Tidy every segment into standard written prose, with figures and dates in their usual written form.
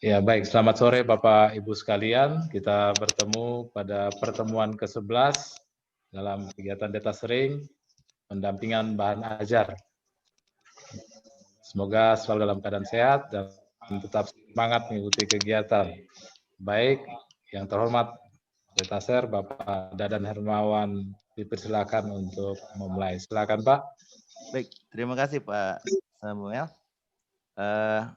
Ya, baik. Selamat sore Bapak Ibu sekalian. Kita bertemu pada pertemuan ke-11 dalam kegiatan data sharing pendampingan bahan ajar. Semoga selalu dalam keadaan sehat dan tetap semangat mengikuti kegiatan. Baik, yang terhormat Data Share Bapak Dadan Hermawan dipersilakan untuk memulai. Silakan Pak. Baik, terima kasih Pak Samuel.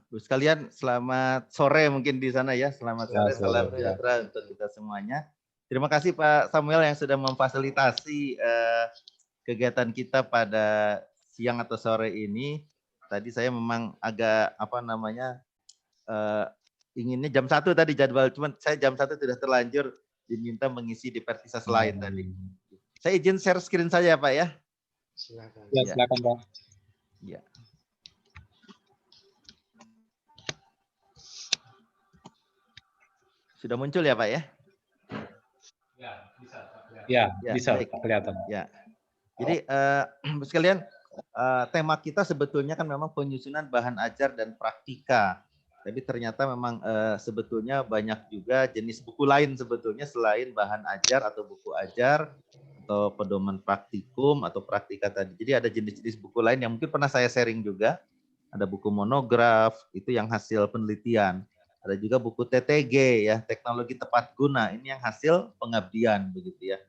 Bu sekalian, selamat sore mungkin di sana ya. Selamat sore, salam sejahtera untuk kita semuanya. Terima kasih Pak Samuel yang sudah memfasilitasi kegiatan kita pada siang atau sore ini. Tadi saya memang agak inginnya jam 1 tadi jadwal, cuman saya jam 1 sudah terlanjur diminta mengisi di Pertisas lain tadi. Saya izin share screen saja Pak ya. Silakan. Ya, silakan Pak. Ya. Sudah muncul ya Pak ya? Ya, bisa. Ya, bisa baik. kelihatan. Ya. Jadi sekalian tema kita sebetulnya kan memang penyusunan bahan ajar dan praktika. Tapi ternyata memang sebetulnya banyak juga jenis buku lain sebetulnya selain bahan ajar atau buku ajar atau pedoman praktikum atau praktika tadi. Jadi ada jenis-jenis buku lain yang mungkin pernah saya sharing juga. Ada buku monograf, itu yang hasil penelitian. Ada juga buku TTG ya, teknologi tepat guna. Ini yang hasil pengabdian begitu ya.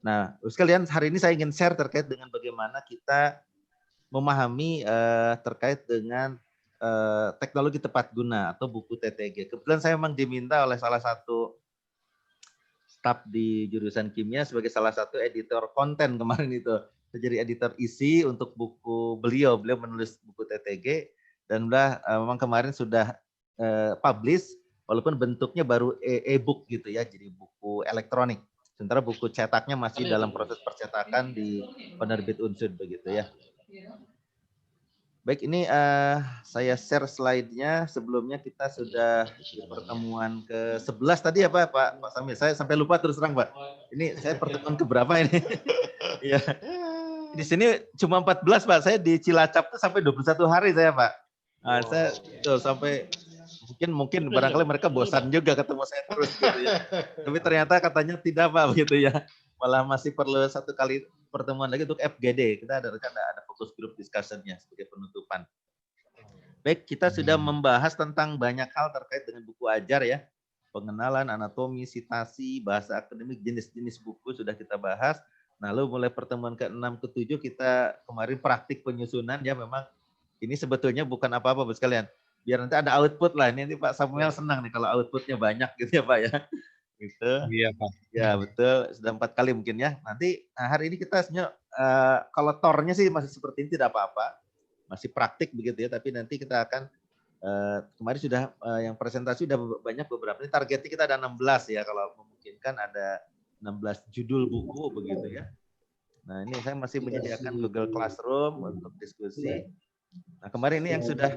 Nah, sekalian hari ini saya ingin share terkait dengan bagaimana kita memahami terkait dengan teknologi tepat guna atau buku TTG. Kebetulan saya memang diminta oleh salah satu staf di jurusan kimia sebagai salah satu editor konten kemarin itu. Saya jadi editor isi untuk buku beliau. Beliau menulis buku TTG dan memang kemarin sudah publish walaupun bentuknya baru e-book gitu ya, jadi buku elektronik. Sementara buku cetaknya masih dalam proses percetakan di penerbit Unsud begitu ya. Baik, ini saya share slide-nya. Sebelumnya kita sudah di pertemuan ke-11 tadi ya Pak Samir. Saya sampai lupa terus terang Pak. Ini saya pertemuan keberapa ini? Iya. Di sini cuma 14 Pak. Saya di Cilacap tuh sampai 21 hari saya Pak. Nah, saya tuh sampai mungkin barangkali mereka bosan juga ketemu saya terus gitu ya. Tapi ternyata katanya tidak Pak begitu ya. Malah masih perlu satu kali pertemuan lagi untuk FGD. Kita ada fokus group discussion-nya sebagai penutupan. Baik, kita sudah membahas tentang banyak hal terkait dengan buku ajar ya. Pengenalan, anatomi, sitasi, bahasa akademik, jenis-jenis buku sudah kita bahas. Nah, lalu mulai pertemuan ke-6 ke-7 kita kemarin praktik penyusunan ya, memang ini sebetulnya bukan apa-apa Bu sekalian. Biar nanti ada output lah. Ini Pak Samuel senang nih kalau outputnya banyak gitu ya Pak ya. Gitu. Iya Pak. Ya betul, sudah 4 kali mungkin ya. Nanti hari ini kita sebenarnya kalau tornya sih masih seperti ini tidak apa-apa. Masih praktik begitu ya, tapi nanti kita akan kemarin sudah yang presentasi sudah banyak beberapa. Ini targetnya kita ada 16 ya, kalau memungkinkan ada 16 judul buku begitu ya. Nah ini saya masih menyediakan Google Classroom untuk diskusi. Nah kemarin ini yang sudah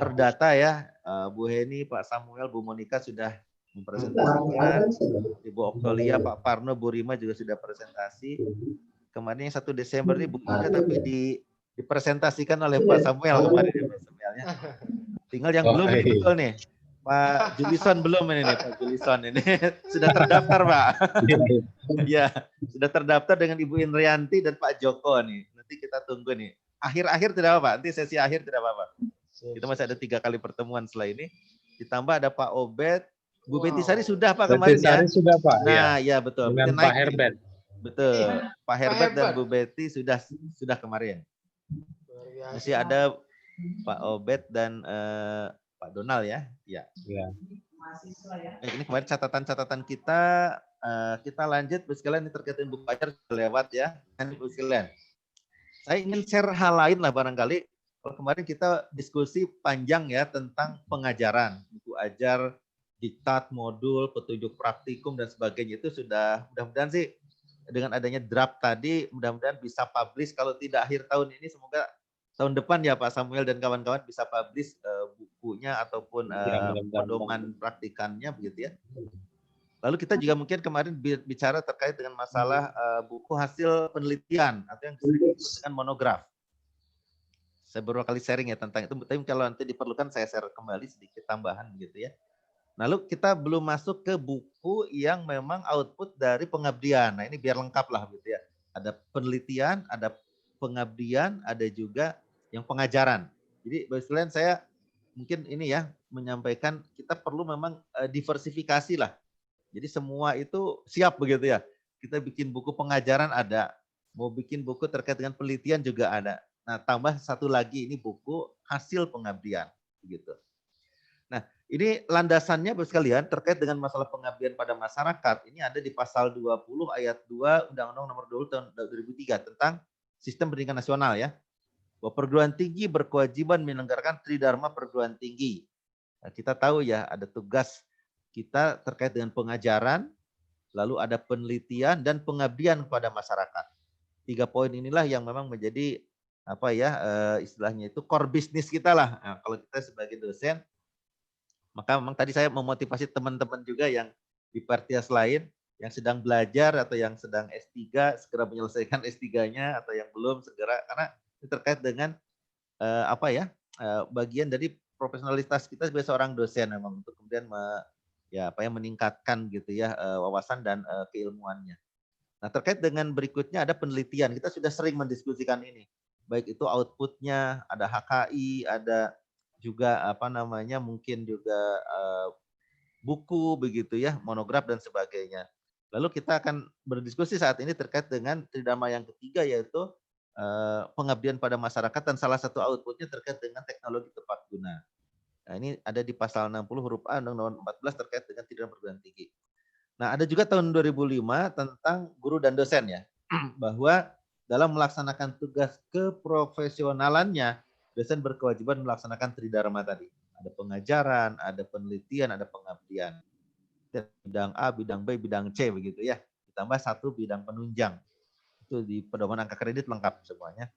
terdata ya, Bu Heni, Pak Samuel, Bu Monika sudah mempresentasikan, Ibu Oktolia, Pak Parno, Bu Rima juga sudah presentasi. Kemarin yang 1 Desember ini bukunya tapi dipresentasikan oleh Pak Samuel kemarin ya Pak Samuelnya. Tinggal yang belum ini betul nih. Pak Julison belum ini nih, Pak Julison ini sudah terdaftar Pak. Ya, sudah terdaftar dengan Ibu Indrianti dan Pak Joko nih. Nanti kita tunggu nih. Akhir-akhir tidak apa-apa, nanti sesi akhir tidak apa-apa. Kita masih ada 3 kali pertemuan setelah ini. Ditambah ada Pak Obed, Bu Betty Sari sudah Pak kemarin ya. Sudah Pak. Nah, ya betul. Dengan Pak Herbert. Betul. Pak Herbert dan Bu Betty sudah kemarin. Masih ada Pak Obed dan Pak Donald ya. Ya. Ini kemarin catatan-catatan kita lanjut Bu sekalian, ini terkait dengan buku ajar lewat ya. Bu sekalian. Saya ingin share hal lain lah barangkali. Kalau kemarin kita diskusi panjang ya tentang pengajaran, buku ajar, diktat, modul, petunjuk praktikum dan sebagainya itu sudah mudah-mudahan sih dengan adanya draft tadi mudah-mudahan bisa publish, kalau tidak akhir tahun ini semoga tahun depan ya Pak Samuel dan kawan-kawan bisa publish bukunya ataupun pedoman praktikannya begitu ya. Lalu kita juga mungkin kemarin bicara terkait dengan masalah buku hasil penelitian atau yang disebut dengan monograf. Saya beberapa kali sharing ya tentang itu, tapi kalau nanti diperlukan saya share kembali sedikit tambahan begitu ya. Lalu kita belum masuk ke buku yang memang output dari pengabdian. Nah ini biar lengkap lah gitu ya. Ada penelitian, ada pengabdian, ada juga yang pengajaran. Jadi Bapak sekalian saya mungkin ini ya menyampaikan kita perlu memang diversifikasi lah. Jadi semua itu siap begitu ya. Kita bikin buku pengajaran ada, mau bikin buku terkait dengan penelitian juga ada. Nah tambah satu lagi ini buku hasil pengabdian begitu. Nah, ini landasannya Bapak sekalian terkait dengan masalah pengabdian pada masyarakat. Ini ada di pasal 20 ayat 2 Undang-Undang Nomor 20 tahun 2003 tentang Sistem Pendidikan Nasional ya. Bahwa perguruan tinggi berkewajiban menyelenggarakan tridharma perguruan tinggi. Nah, kita tahu ya ada tugas kita terkait dengan pengajaran, lalu ada penelitian dan pengabdian kepada masyarakat. 3 poin inilah yang memang menjadi apa ya istilahnya itu core bisnis kita lah. Nah, kalau kita sebagai dosen maka memang tadi saya memotivasi teman-teman juga yang di partias lain yang sedang belajar atau yang sedang S3 segera menyelesaikan S3-nya atau yang belum segera karena ini terkait dengan apa ya bagian dari profesionalitas kita sebagai seorang dosen memang untuk kemudian ya apa ya meningkatkan gitu ya wawasan dan keilmuannya. Nah terkait dengan berikutnya ada penelitian kita sudah sering mendiskusikan ini baik itu outputnya ada HKI ada juga apa namanya mungkin juga buku begitu ya, monograf dan sebagainya. Lalu kita akan berdiskusi saat ini terkait dengan tridharma yang ketiga yaitu pengabdian pada masyarakat dan salah satu outputnya terkait dengan teknologi tepat guna. Nah, ini ada di pasal 60 huruf A Undang-Undang 14 terkait dengan tridharma perguruan tinggi. Nah, ada juga tahun 2005 tentang guru dan dosen ya, bahwa dalam melaksanakan tugas keprofesionalannya, dosen berkewajiban melaksanakan tridharma tadi. Ada pengajaran, ada penelitian, ada pengabdian. Bidang A, bidang B, bidang C begitu ya. Ditambah satu bidang penunjang. Itu di pedoman angka kredit lengkap semuanya.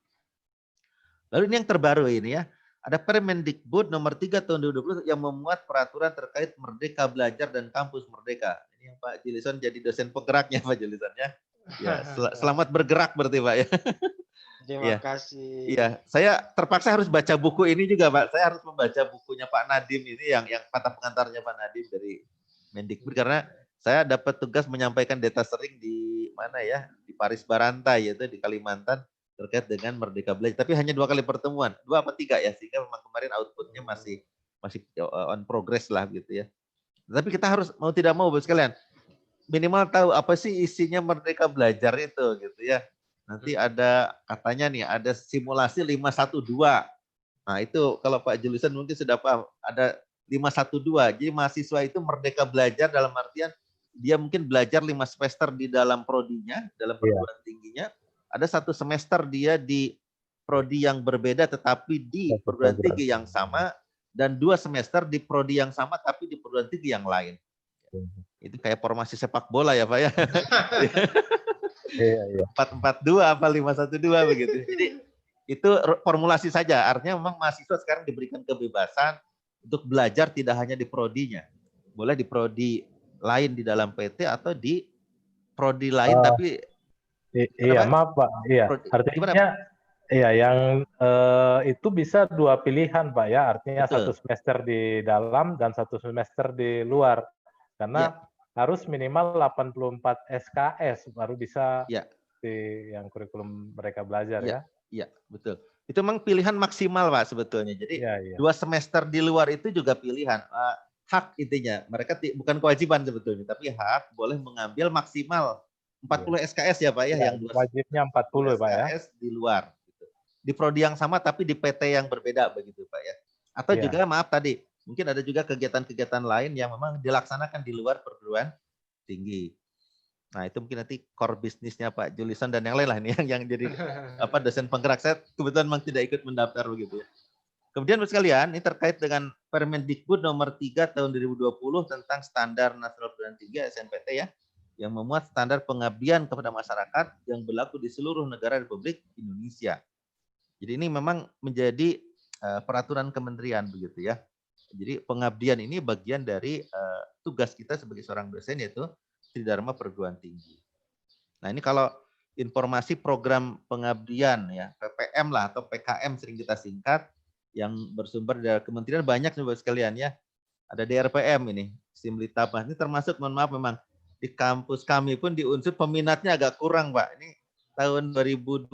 Lalu ini yang terbaru ini ya. Ada Permendikbud nomor 3 tahun 2020 yang memuat peraturan terkait Merdeka Belajar dan Kampus Merdeka. Ini yang Pak Jilison jadi dosen penggeraknya Pak Jilison ya. Ya, selamat bergerak berarti Pak ya. Terima kasih. Iya, saya terpaksa harus baca buku ini juga Pak. Saya harus membaca bukunya Pak Nadiem ini yang kata pengantarnya Pak Nadiem dari Mendikbud karena saya dapat tugas menyampaikan data sering di mana ya di Paris Barantai yaitu di Kalimantan terkait dengan Merdeka Belajar. Tapi hanya 2 kali pertemuan, 2 apa 3 ya sehingga memang kemarin outputnya masih on progress lah gitu ya. Tapi kita harus mau tidak mau Bapak sekalian minimal tahu apa sih isinya Merdeka Belajar itu gitu ya. Nanti ada katanya nih ada simulasi 512. Nah itu kalau Pak Julisan mungkin sudah paham ada 512. Jadi mahasiswa itu merdeka belajar dalam artian dia mungkin belajar 5 semester di dalam prodinya, dalam perguruan tingginya. Ada 1 semester dia di prodi yang berbeda tetapi di perguruan tinggi yang sama dan 2 semester di prodi yang sama tapi di perguruan tinggi yang lain. Itu kayak formasi sepak bola ya Pak ya. Iya. 442 apa 512 begitu. Jadi itu formulasi saja. Artinya memang mahasiswa sekarang diberikan kebebasan untuk belajar tidak hanya di prodinya. Boleh di prodi lain di dalam PT atau di prodi lain tapi iya, maaf Pak. Iya, artinya iya yang itu bisa 2 pilihan Pak ya. Artinya betul. 1 semester di dalam dan 1 semester di luar. Karena harus minimal 84 SKS baru bisa di yang kurikulum mereka belajar ya. Iya, betul. Itu memang pilihan maksimal Pak sebetulnya. Jadi 2 semester di luar itu juga pilihan. Hak intinya. Mereka bukan kewajiban sebetulnya, tapi hak boleh mengambil maksimal 40 SKS ya Pak ya. Yang wajibnya 40 Pak ya. SKS di luar. Gitu. Di prodi yang sama tapi di PT yang berbeda begitu Pak ya. Atau juga maaf tadi, mungkin ada juga kegiatan-kegiatan lain yang memang dilaksanakan di luar perguruan tinggi. Nah itu mungkin nanti core bisnisnya Pak Julisan dan yang lain lah ini yang jadi apa dosen penggerak. Saya kebetulan memang tidak ikut mendaftar begitu ya. Kemudian Bapak sekalian ini terkait dengan Permendikbud nomor 3 tahun 2020 tentang standar nasional perguruan tinggi SNPT ya, yang memuat standar pengabdian kepada masyarakat yang berlaku di seluruh negara Republik Indonesia. Jadi ini memang menjadi peraturan kementerian begitu ya. Jadi pengabdian ini bagian dari tugas kita sebagai seorang dosen yaitu tridharma perguruan tinggi. Nah ini kalau informasi program pengabdian ya, PPM lah atau PKM sering kita singkat, yang bersumber dari kementerian banyak nih Bapak sekalian ya. Ada DRPM ini, Simlitapmas. Ini termasuk, mohon maaf memang di kampus kami pun di Unsur peminatnya agak kurang Pak. Ini tahun 2020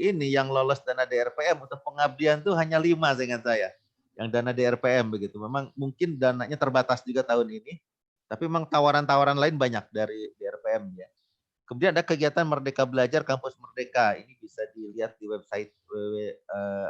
ini yang lolos dana DRPM untuk pengabdian tuh hanya 5 seingat saya. Yang dana DRPM begitu. Memang mungkin dananya terbatas juga tahun ini. Tapi memang tawaran-tawaran lain banyak dari DRPM ya. Kemudian ada kegiatan Merdeka Belajar Kampus Merdeka. Ini bisa dilihat di website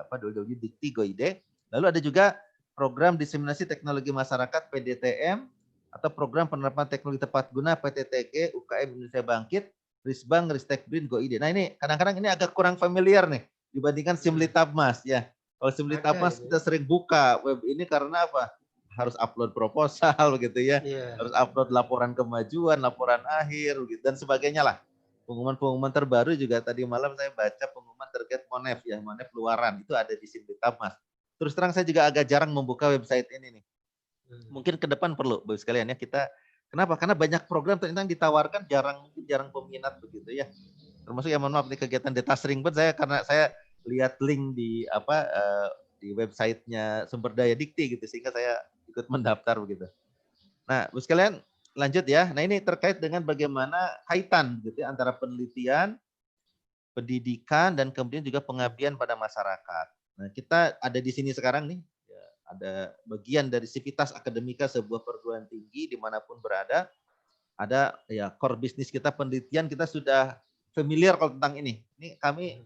www.dikti.go.id. Lalu ada juga program diseminasi teknologi masyarakat PDTM atau program penerapan teknologi tepat guna PTTG UKM Indonesia Bangkit, Risbang, Ristek Brin, Go.id. Nah ini kadang-kadang ini agak kurang familiar nih dibandingkan Simlitapmas ya. Kalau Simlitapmas kita sering buka web ini karena apa? Harus upload proposal gitu ya, harus upload laporan kemajuan, laporan akhir gitu dan sebagainya lah. Pengumuman-pengumuman terbaru juga tadi malam saya baca pengumuman terkait Monef ya, Monef luaran itu ada di Simlitapmas. Terus terang saya juga agak jarang membuka website ini nih. Mungkin ke depan perlu Bapak sekalian ya kita. Kenapa? Karena banyak program ternyata yang ditawarkan jarang peminat begitu ya. Termasuk yang mohon maaf di kegiatan data sharing pun karena saya lihat link di di websitenya Sumber Daya Dikti gitu sehingga saya ikut mendaftar begitu. Nah, Bapak sekalian lanjut ya. Nah, ini terkait dengan bagaimana kaitan gitu ya, antara penelitian, pendidikan dan kemudian juga pengabdian pada masyarakat. Nah, kita ada di sini sekarang nih, ya, ada bagian dari sivitas akademika sebuah perguruan tinggi dimanapun berada. Ada ya core bisnis kita penelitian, kita sudah familiar kalau tentang ini. Ini kami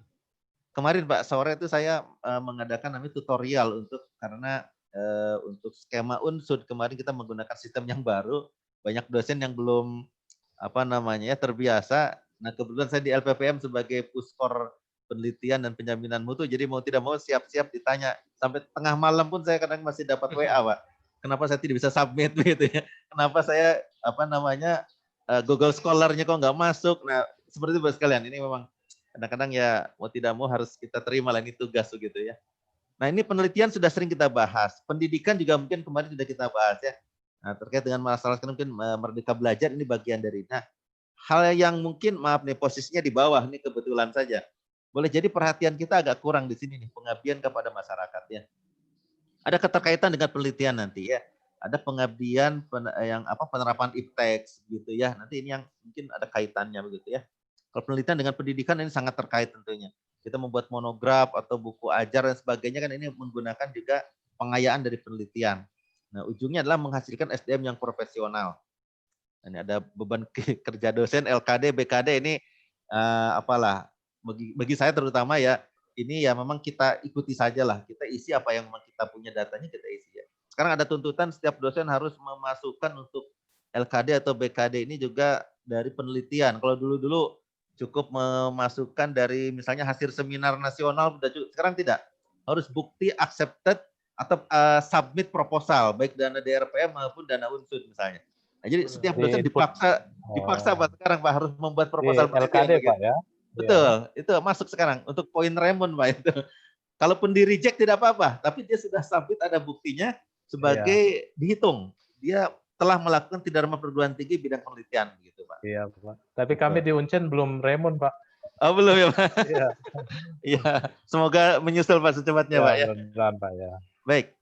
kemarin Pak sore itu saya mengadakan namanya tutorial karena untuk skema Unsud kemarin kita menggunakan sistem yang baru, banyak dosen yang belum terbiasa. Nah kebetulan saya di LPPM sebagai puskor penelitian dan penjaminan mutu, jadi mau tidak mau siap-siap ditanya sampai tengah malam pun saya kadang masih dapat WA Pak. Kenapa saya tidak bisa submit gitu ya? Kenapa saya Google Scholar-nya kok nggak masuk? Nah seperti itu sekalian, ini memang kadang-kadang ya mau tidak mau harus kita terima lah ini tugas begitu ya. Nah ini penelitian sudah sering kita bahas, pendidikan juga mungkin kemarin sudah kita bahas ya. Nah terkait dengan masalah mungkin Merdeka Belajar ini bagian dari. Nah hal yang mungkin maaf nih posisinya di bawah nih kebetulan saja. Boleh jadi perhatian kita agak kurang di sini nih pengabdian kepada masyarakat ya. Ada keterkaitan dengan penelitian nanti ya. Ada pengabdian penerapan IPTEX gitu ya. Nanti ini yang mungkin ada kaitannya begitu ya. Kalau penelitian dengan pendidikan ini sangat terkait tentunya. Kita membuat monograf atau buku ajar dan sebagainya kan ini menggunakan juga pengayaan dari penelitian. Nah, ujungnya adalah menghasilkan SDM yang profesional. Ini ada beban kerja dosen, LKD, BKD ini bagi saya terutama ya ini ya memang kita ikuti saja lah. Kita isi apa yang memang kita punya datanya kita isi ya. Sekarang ada tuntutan setiap dosen harus memasukkan untuk LKD atau BKD ini juga dari penelitian. Kalau dulu-dulu cukup memasukkan dari misalnya hasil seminar nasional, sekarang tidak. Harus bukti accepted atau submit proposal, baik dana DRPM maupun dana Unsud misalnya. Nah, jadi setiap dosen dipaksa Pak sekarang Pak harus membuat proposal LKD Pak ya. Betul, itu masuk sekarang untuk poin Raymond Pak itu. Kalaupun di reject tidak apa-apa, tapi dia sudah submit ada buktinya sebagai dihitung. Dia telah melakukan tidak normal perguruan tinggi bidang penelitian gitu Pak. Iya Pak. Tapi kami di Uncen belum Raymond Pak. Oh belum ya Pak. Iya. Iya. Semoga menyusul Pak secepatnya Pak ya. Benar Pak ya. Baik.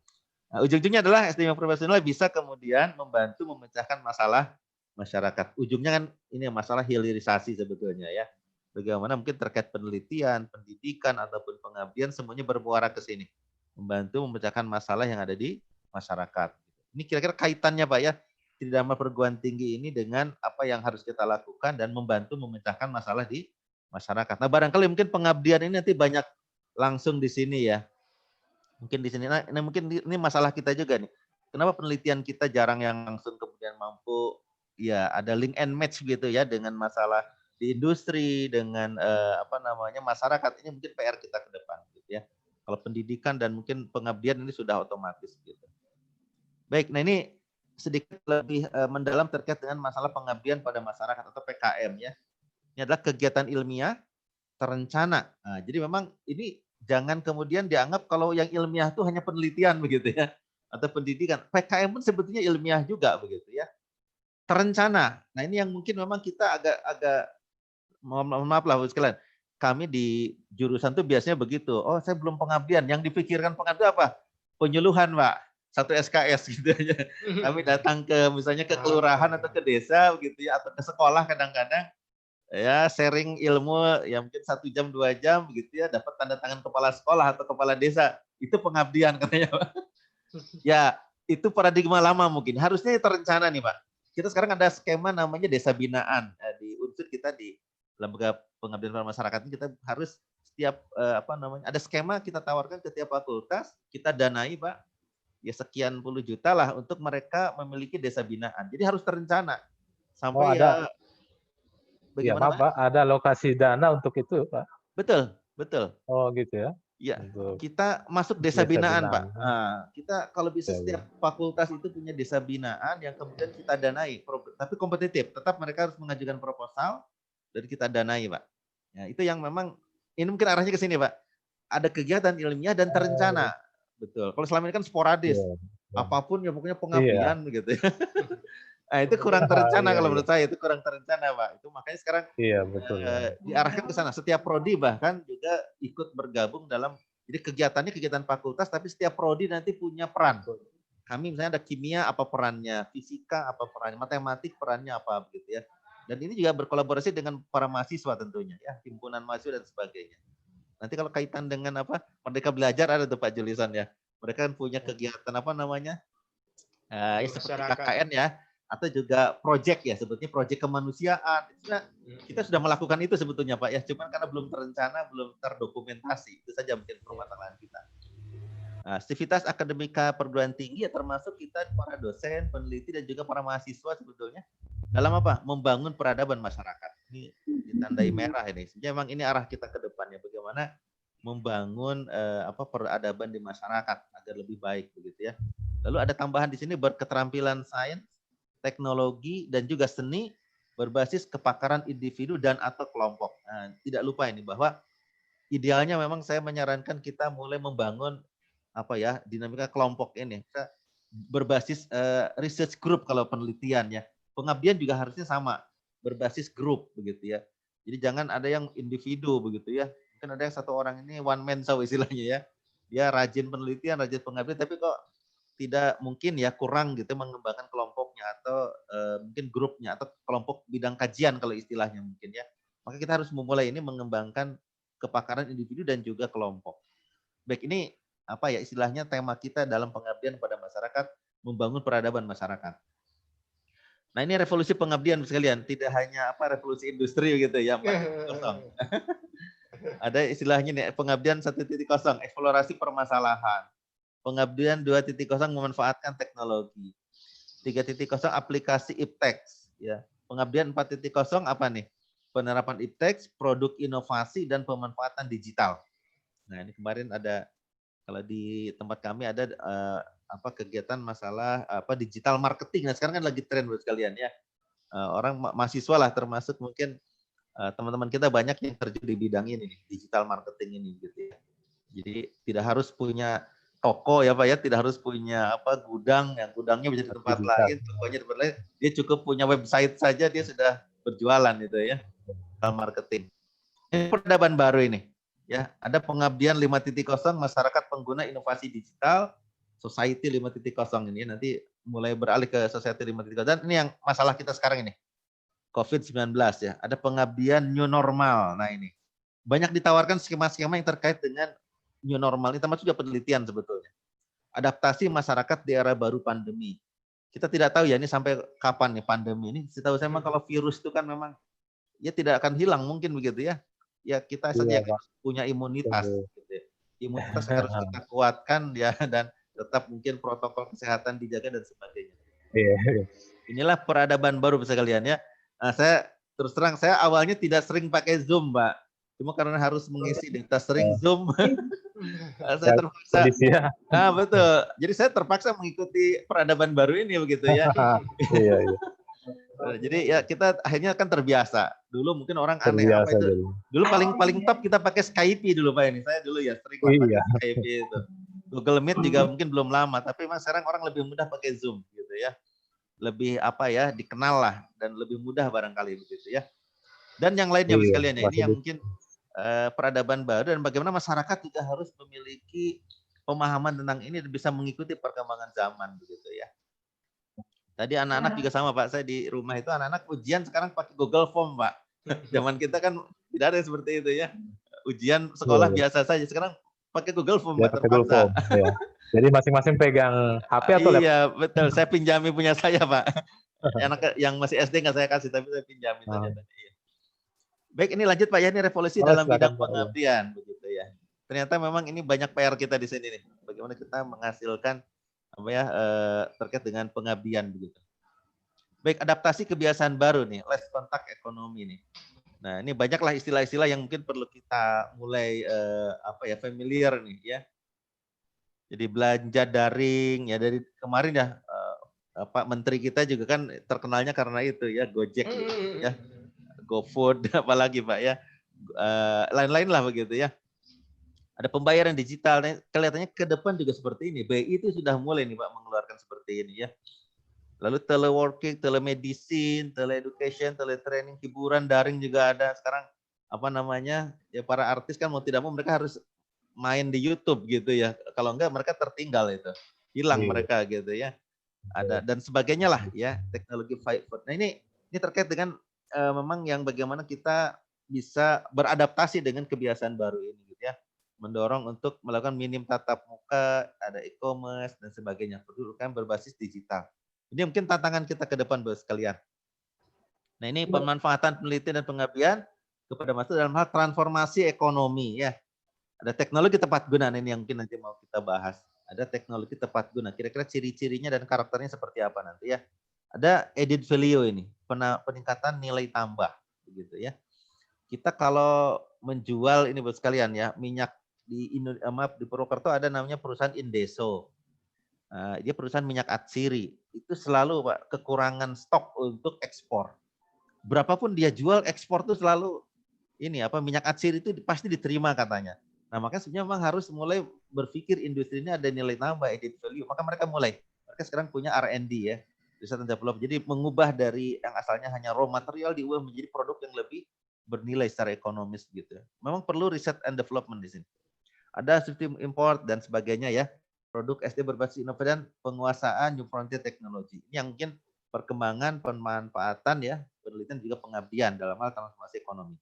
Nah, ujung-ujungnya adalah SDM profesional bisa kemudian membantu memecahkan masalah masyarakat. Ujungnya kan ini masalah hilirisasi sebetulnya ya. Bagaimana mungkin terkait penelitian, pendidikan ataupun pengabdian semuanya bermuara ke sini. Membantu memecahkan masalah yang ada di masyarakat. Ini kira-kira kaitannya Pak ya. Tidak normal perguruan tinggi ini dengan apa yang harus kita lakukan dan membantu memecahkan masalah di masyarakat. Nah, barangkali mungkin pengabdian ini nanti banyak langsung di sini ya. Mungkin di sini. Nah, mungkin ini masalah kita juga nih. Kenapa penelitian kita jarang yang langsung kemudian mampu ya ada link and match gitu ya dengan masalah di industri dengan masyarakat. Ini mungkin PR kita ke depan gitu ya. Kalau pendidikan dan mungkin pengabdian ini sudah otomatis gitu. Baik, nah ini sedikit lebih mendalam terkait dengan masalah pengabdian pada masyarakat atau PKM ya. Ini adalah kegiatan ilmiah terencana. Nah, jadi memang ini jangan kemudian dianggap kalau yang ilmiah itu hanya penelitian begitu ya atau pendidikan. PKM pun sebetulnya ilmiah juga begitu ya. Terencana. Nah, ini yang mungkin memang kita agak mohon maaf lah Bapak sekalian. Kami di jurusan tuh biasanya begitu. Oh, saya belum pengabdian. Yang dipikirkan pengabdian apa? Penyuluhan, Pak. Satu SKS gitu aja. Kami datang ke misalnya ke kelurahan atau ke desa gitu ya, atau ke sekolah kadang-kadang ya sharing ilmu ya mungkin 1 jam 2 jam gitu ya, dapat tanda tangan kepala sekolah atau kepala desa. Itu pengabdian katanya, Pak. Ya, itu paradigma lama mungkin. Harusnya terencana nih, Pak. Kita sekarang ada skema namanya desa binaan. Di unsur kita di lembaga pengabdian pada masyarakat ini kita harus setiap ada skema kita tawarkan ke tiap fakultas, kita danai, Pak. Ya sekian puluh juta lah untuk mereka memiliki desa binaan. Jadi harus terencana. Sampai ada. Bagaimana, Maaf, Pak? Ada lokasi dana untuk itu, Pak? Betul, betul. Oh, gitu ya? Ya, kita masuk desa binaan, Pak. Nah, kita kalau bisa setiap fakultas itu punya desa binaan yang kemudian kita danai, tapi kompetitif. Tetap mereka harus mengajukan proposal dan kita danai, Pak. Ya, itu yang memang ini mungkin arahnya ke sini, Pak. Ada kegiatan ilmiah dan terencana. Betul. Kalau selama ini kan sporadis. Apapun ya pokoknya pengabdian gitu ya. Nah, itu kurang terencana kalau menurut saya, itu kurang terencana, Pak. Itu makanya sekarang diarahkan ke sana. Setiap prodi bahkan juga ikut bergabung dalam, jadi kegiatannya kegiatan fakultas, tapi setiap prodi nanti punya peran. Kami misalnya ada kimia, apa perannya, fisika, apa perannya, matematik, perannya apa, begitu ya. Dan ini juga berkolaborasi dengan para mahasiswa tentunya, ya, himpunan mahasiswa dan sebagainya. Nanti kalau kaitan dengan Merdeka Belajar ada tuh Pak Julisan ya. Mereka kan punya kegiatan ya seperti KKN ya, atau juga proyek ya, sebetulnya proyek kemanusiaan. Kita sudah melakukan itu sebetulnya Pak ya, cuman karena belum terencana, belum terdokumentasi. Itu saja mungkin permasalahan kita. Nah, aktivitas akademika perguruan tinggi ya termasuk kita para dosen, peneliti dan juga para mahasiswa sebetulnya dalam membangun peradaban masyarakat. Ini ditandai merah ini. Memang ini arah kita ke depannya, bagaimana membangun peradaban di masyarakat agar lebih baik begitu ya. Lalu ada tambahan di sini berketerampilan sains, teknologi dan juga seni berbasis kepakaran individu dan atau kelompok. Nah, tidak lupa ini bahwa idealnya memang saya menyarankan kita mulai membangun dinamika kelompok ini. Kita berbasis research group kalau penelitian ya. Pengabdian juga harusnya sama, berbasis grup begitu ya. Jadi jangan ada yang individu begitu ya. Mungkin ada yang satu orang ini one man show istilahnya ya. Dia rajin penelitian, rajin pengabdian, tapi kok tidak mungkin ya, kurang gitu mengembangkan kelompoknya atau mungkin grupnya atau kelompok bidang kajian kalau istilahnya mungkin ya. Maka kita harus memulai ini mengembangkan kepakaran individu dan juga kelompok. Baik, ini istilahnya tema kita dalam pengabdian pada masyarakat, membangun peradaban masyarakat. Nah, ini revolusi pengabdian sekalian, tidak hanya revolusi industri gitu ya, 4.0. Ada istilahnya nih, pengabdian 1.0, eksplorasi permasalahan. Pengabdian 2.0, memanfaatkan teknologi. 3.0, aplikasi iptex ya. Pengabdian 4.0 apa nih? Penerapan iptex, produk inovasi dan pemanfaatan digital. Nah, ini kemarin ada, kalau di tempat kami ada kegiatan masalah digital marketing. Nah, sekarang kan lagi tren buat sekalian ya. Orang mahasiswa lah termasuk mungkin teman-teman kita banyak yang terjun di bidang ini, digital marketing ini gitu ya. Jadi tidak harus punya toko ya Pak ya, tidak harus punya gudang, yang gudangnya bisa di tempat lain, tokonya di tempat lain. Dia cukup punya website saja dia sudah berjualan gitu ya. Digital marketing. Ini peradaban baru ini. Ya, ada pengabdian 5.0, masyarakat pengguna inovasi digital, society 5.0 ini nanti mulai beralih ke society 5.0. Dan ini yang masalah kita sekarang ini, COVID-19 ya. Ada pengabdian new normal. Nah ini banyak ditawarkan skema-skema yang terkait dengan new normal. Ini termasuk juga penelitian sebetulnya. Adaptasi masyarakat di era baru pandemi. Kita tidak tahu ya ini sampai kapan nih pandemi ini. Setahu saya memang kalau virus itu kan memang ya tidak akan hilang mungkin begitu ya. Ya kita saja punya imunitas. Gitu ya. Imunitas harus kita kuatkan ya, dan tetap mungkin protokol kesehatan dijaga dan sebagainya. Inilah peradaban baru sekalian ya. Nah, saya terus terang saya awalnya tidak sering pakai Zoom, Mbak. Cuma karena harus mengisi data sering Zoom, saya terpaksa. Nah, betul. Jadi saya terpaksa mengikuti peradaban baru ini begitu ya. Jadi ya kita akhirnya kan terbiasa. Dulu mungkin orang aneh apa itu. Dulu paling top kita pakai Skype dulu Pak ini. Saya dulu ya sering pakai Skype itu. Google Meet juga mungkin belum lama, tapi mas sekarang orang lebih mudah pakai Zoom gitu ya. Lebih dikenal lah dan lebih mudah barangkali begitu ya. Dan yang lainnya Iya, sekalian ya, ini masih yang mungkin peradaban baru dan bagaimana masyarakat juga harus memiliki pemahaman tentang ini dan bisa mengikuti perkembangan zaman begitu ya. Tadi anak-anak juga sama Pak, saya di rumah itu anak-anak ujian sekarang pakai Google Form Pak. Zaman kita kan tidak ada yang seperti itu ya. Ujian sekolah iya, biasa saja, sekarang pakai Google Form dia Pak, pakai Google terpaksa. Form. Ya. Jadi masing-masing pegang HP atau laptop. Iya betul, saya pinjami punya saya Pak. Anak yang masih SD nggak saya kasih, tapi saya pinjami saja Ah. tadi. Baik, ini lanjut Pak ya, ini revolusi Oh, dalam silakan bidang Pak. pengabdian begitu ya. Ternyata memang ini banyak PR kita di sini nih. Bagaimana kita menghasilkan apa ya terkait dengan pengabdian begitu. Baik, adaptasi kebiasaan baru nih, less contact ekonomi nih. Nah, ini banyaklah istilah-istilah yang mungkin perlu kita mulai apa ya familiar nih ya. Jadi belanja daring ya dari kemarin ya Pak Menteri kita juga kan terkenalnya karena itu ya Gojek ya. GoFood, apalagi Pak ya, lain-lain lah begitu ya. Ada pembayaran digital, kelihatannya ke depan juga seperti ini. BI itu sudah mulai nih Pak mengeluarkan seperti ini ya. Lalu teleworking, telemedicine, teleeducation, teletraining, hiburan daring juga ada. Sekarang apa namanya ya para artis kan mau tidak mau mereka harus main di YouTube gitu ya. Kalau enggak mereka tertinggal itu, hilang Iya. mereka gitu ya. Ada dan sebagainya lah ya teknologi 5G. Nah ini terkait dengan memang yang bagaimana kita bisa beradaptasi dengan kebiasaan baru ini gitu ya. Mendorong untuk melakukan minim tatap muka, ada e-commerce dan sebagainya. Pendidikan berbasis digital. Ini mungkin tantangan kita ke depan Bos sekalian. Nah, ini pemanfaatan penelitian dan pengabdian kepada masyarakat dalam hal transformasi ekonomi ya. Ada teknologi tepat guna ini yang mungkin nanti mau kita bahas. Ada teknologi tepat guna. Kira-kira ciri-cirinya dan karakternya seperti apa nanti ya. Ada added value ini, peningkatan nilai tambah begitu ya. Kita kalau menjual ini buat sekalian ya, minyak di Purwokerto ada namanya perusahaan Indeso. Dia perusahaan minyak atsiri. Itu selalu Pak kekurangan stok untuk ekspor. Berapapun dia jual ekspor itu selalu ini apa minyak atsiri itu pasti diterima katanya. Nah, makanya sebenarnya memang harus mulai berpikir industri ini ada nilai tambah, added value. Maka mereka mulai. Mereka sekarang punya R&D ya, research and development. Jadi mengubah dari yang asalnya hanya raw material diubah menjadi produk yang lebih bernilai secara ekonomis gitu. Memang perlu research and development di sini. Ada sistem import dan sebagainya ya. Produk SD berbasis inovasi dan penguasaan new frontier teknologi. Ini yang mungkin perkembangan pemanfaatan ya, penelitian juga pengabdian dalam hal transformasi ekonomi.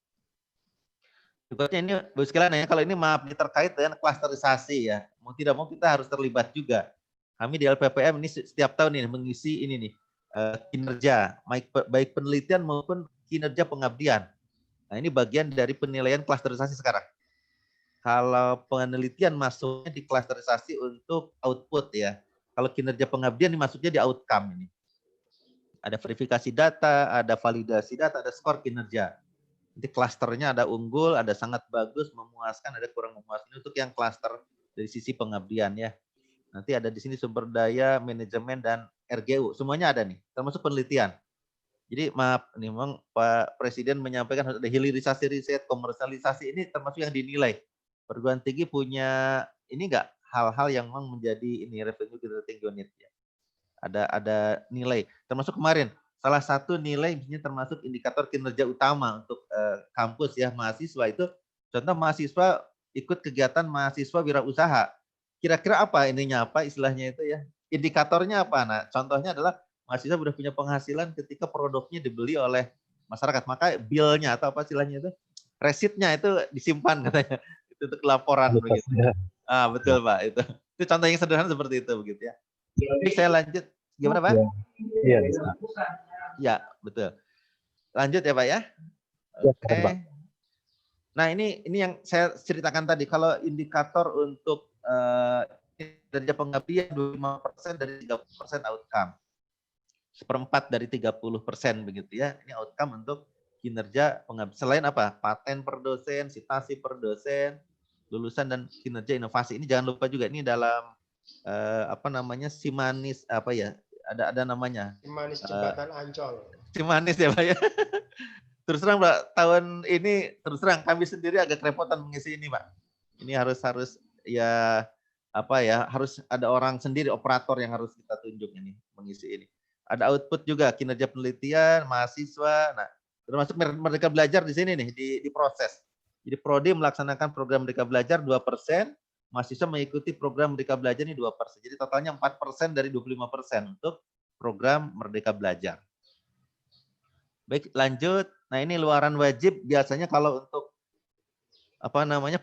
Berikutnya ini Bu sekalian ya, kalau ini maaf ini terkait dengan klasterisasi ya. Mau tidak mau kita harus terlibat juga. Kami di LPPM ini setiap tahun ini mengisi ini nih kinerja baik penelitian maupun kinerja pengabdian. Nah, ini bagian dari penilaian klasterisasi sekarang. Kalau penelitian masuknya di klasterisasi untuk output ya. Kalau kinerja pengabdian dimasuknya di outcome ini. Ada verifikasi data, ada validasi data, ada skor kinerja. Nanti klasternya ada unggul, ada sangat bagus, memuaskan, ada kurang memuaskan. Untuk yang klaster dari sisi pengabdian ya. Nanti ada di sini sumber daya, manajemen, dan RGU. Semuanya ada nih, termasuk penelitian. Jadi maaf, nih memang Pak Presiden menyampaikan harus ada hilirisasi riset, komersialisasi ini termasuk yang dinilai. Perguruan tinggi punya ini enggak hal-hal yang memang menjadi ini revenue generating unit ya. Ada nilai. Termasuk kemarin salah satu nilai misalnya termasuk indikator kinerja utama untuk kampus ya mahasiswa itu contoh mahasiswa ikut kegiatan mahasiswa wirausaha. Kira-kira apa ininya apa istilahnya itu ya? Indikatornya apa? Nah, contohnya adalah mahasiswa sudah punya penghasilan ketika produknya dibeli oleh masyarakat. Maka bill-nya atau apa istilahnya itu? Resitnya itu disimpan katanya. Itu untuk laporan begitu. Ah, betul Pak itu. Itu contoh yang sederhana seperti itu begitu ya. Jadi saya lanjut. Gimana Pak? Iya, bisa. Ya, betul. Lanjut ya Pak ya. Oke. Nah, ini yang saya ceritakan tadi. Kalau indikator untuk kinerja pengabdian 25% dari 30% outcome. 1/4 dari 30% begitu ya. Ini outcome untuk kinerja pengabdian. Selain apa? Paten per dosen, citasi per dosen, lulusan dan kinerja inovasi. Ini jangan lupa juga ini dalam apa namanya Simanis apa ya? Ada namanya. Simanis Jembatan Ancol. Simanis ya Pak ya. Terus terang Pak, tahun ini terus terang kami sendiri agak kerepotan mengisi ini Pak. Ini harus ya apa ya, harus ada orang sendiri operator yang harus kita tunjuk ini mengisi ini. Ada output juga kinerja penelitian, mahasiswa. Nah, termasuk Merdeka Belajar di sini nih di proses. Jadi Prodi melaksanakan program Merdeka Belajar 2%, mahasiswa mengikuti program Merdeka Belajar ini 2%. Jadi totalnya 4% dari 25% untuk program Merdeka Belajar. Baik, lanjut. Nah, ini luaran wajib biasanya kalau untuk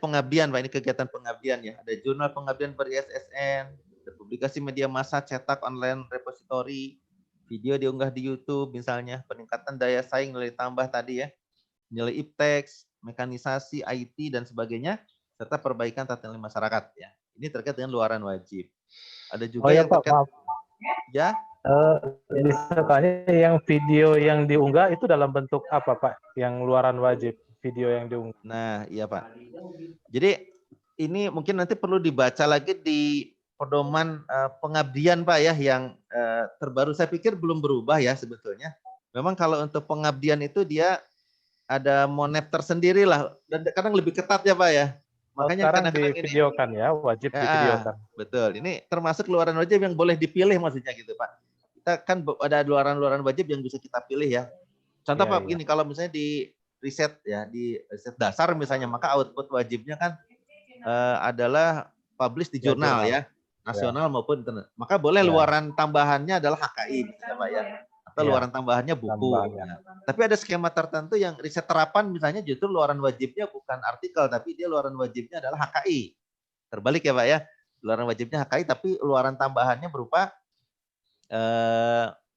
pengabdian, Pak. Ini kegiatan pengabdian ya. Ada jurnal pengabdian ber-ISSN, ada publikasi media massa, cetak, online, repositori, video diunggah di YouTube misalnya, peningkatan daya saing, nilai tambah tadi ya, nilai ipteks, mekanisasi, IT dan sebagainya, serta perbaikan tata nilai masyarakat ya. Ini terkait dengan luaran wajib. Ada juga yang Pak, terkait, maaf. Ya. Bisa tanya, yang video yang diunggah itu dalam bentuk apa, Pak? Yang luaran wajib, video yang diunggah. Nah, iya Pak. Jadi ini mungkin nanti perlu dibaca lagi di pedoman pengabdian Pak ya, yang terbaru. Saya pikir belum berubah ya sebetulnya. Memang kalau untuk pengabdian itu dia ada monep tersendiri lah, dan kadang lebih ketat ya Pak ya. Makanya sekarang kadang-kadang di videokan ya, wajib divideokan. Betul. Ini termasuk luaran wajib yang boleh dipilih maksudnya gitu Pak. Kita kan ada luaran-luaran wajib yang bisa kita pilih ya. Contoh Pak begini, kalau misalnya di riset ya, di riset dasar misalnya, maka output wajibnya kan adalah publish di jurnal ya, nasional maupun internet. Maka boleh luaran tambahannya adalah HKI misalnya Pak ya, atau luaran tambahannya buku. Ya. Tapi ada skema tertentu yang riset terapan misalnya justru luaran wajibnya bukan artikel, tapi dia luaran wajibnya adalah HKI. Terbalik ya Pak ya, luaran wajibnya HKI tapi luaran tambahannya berupa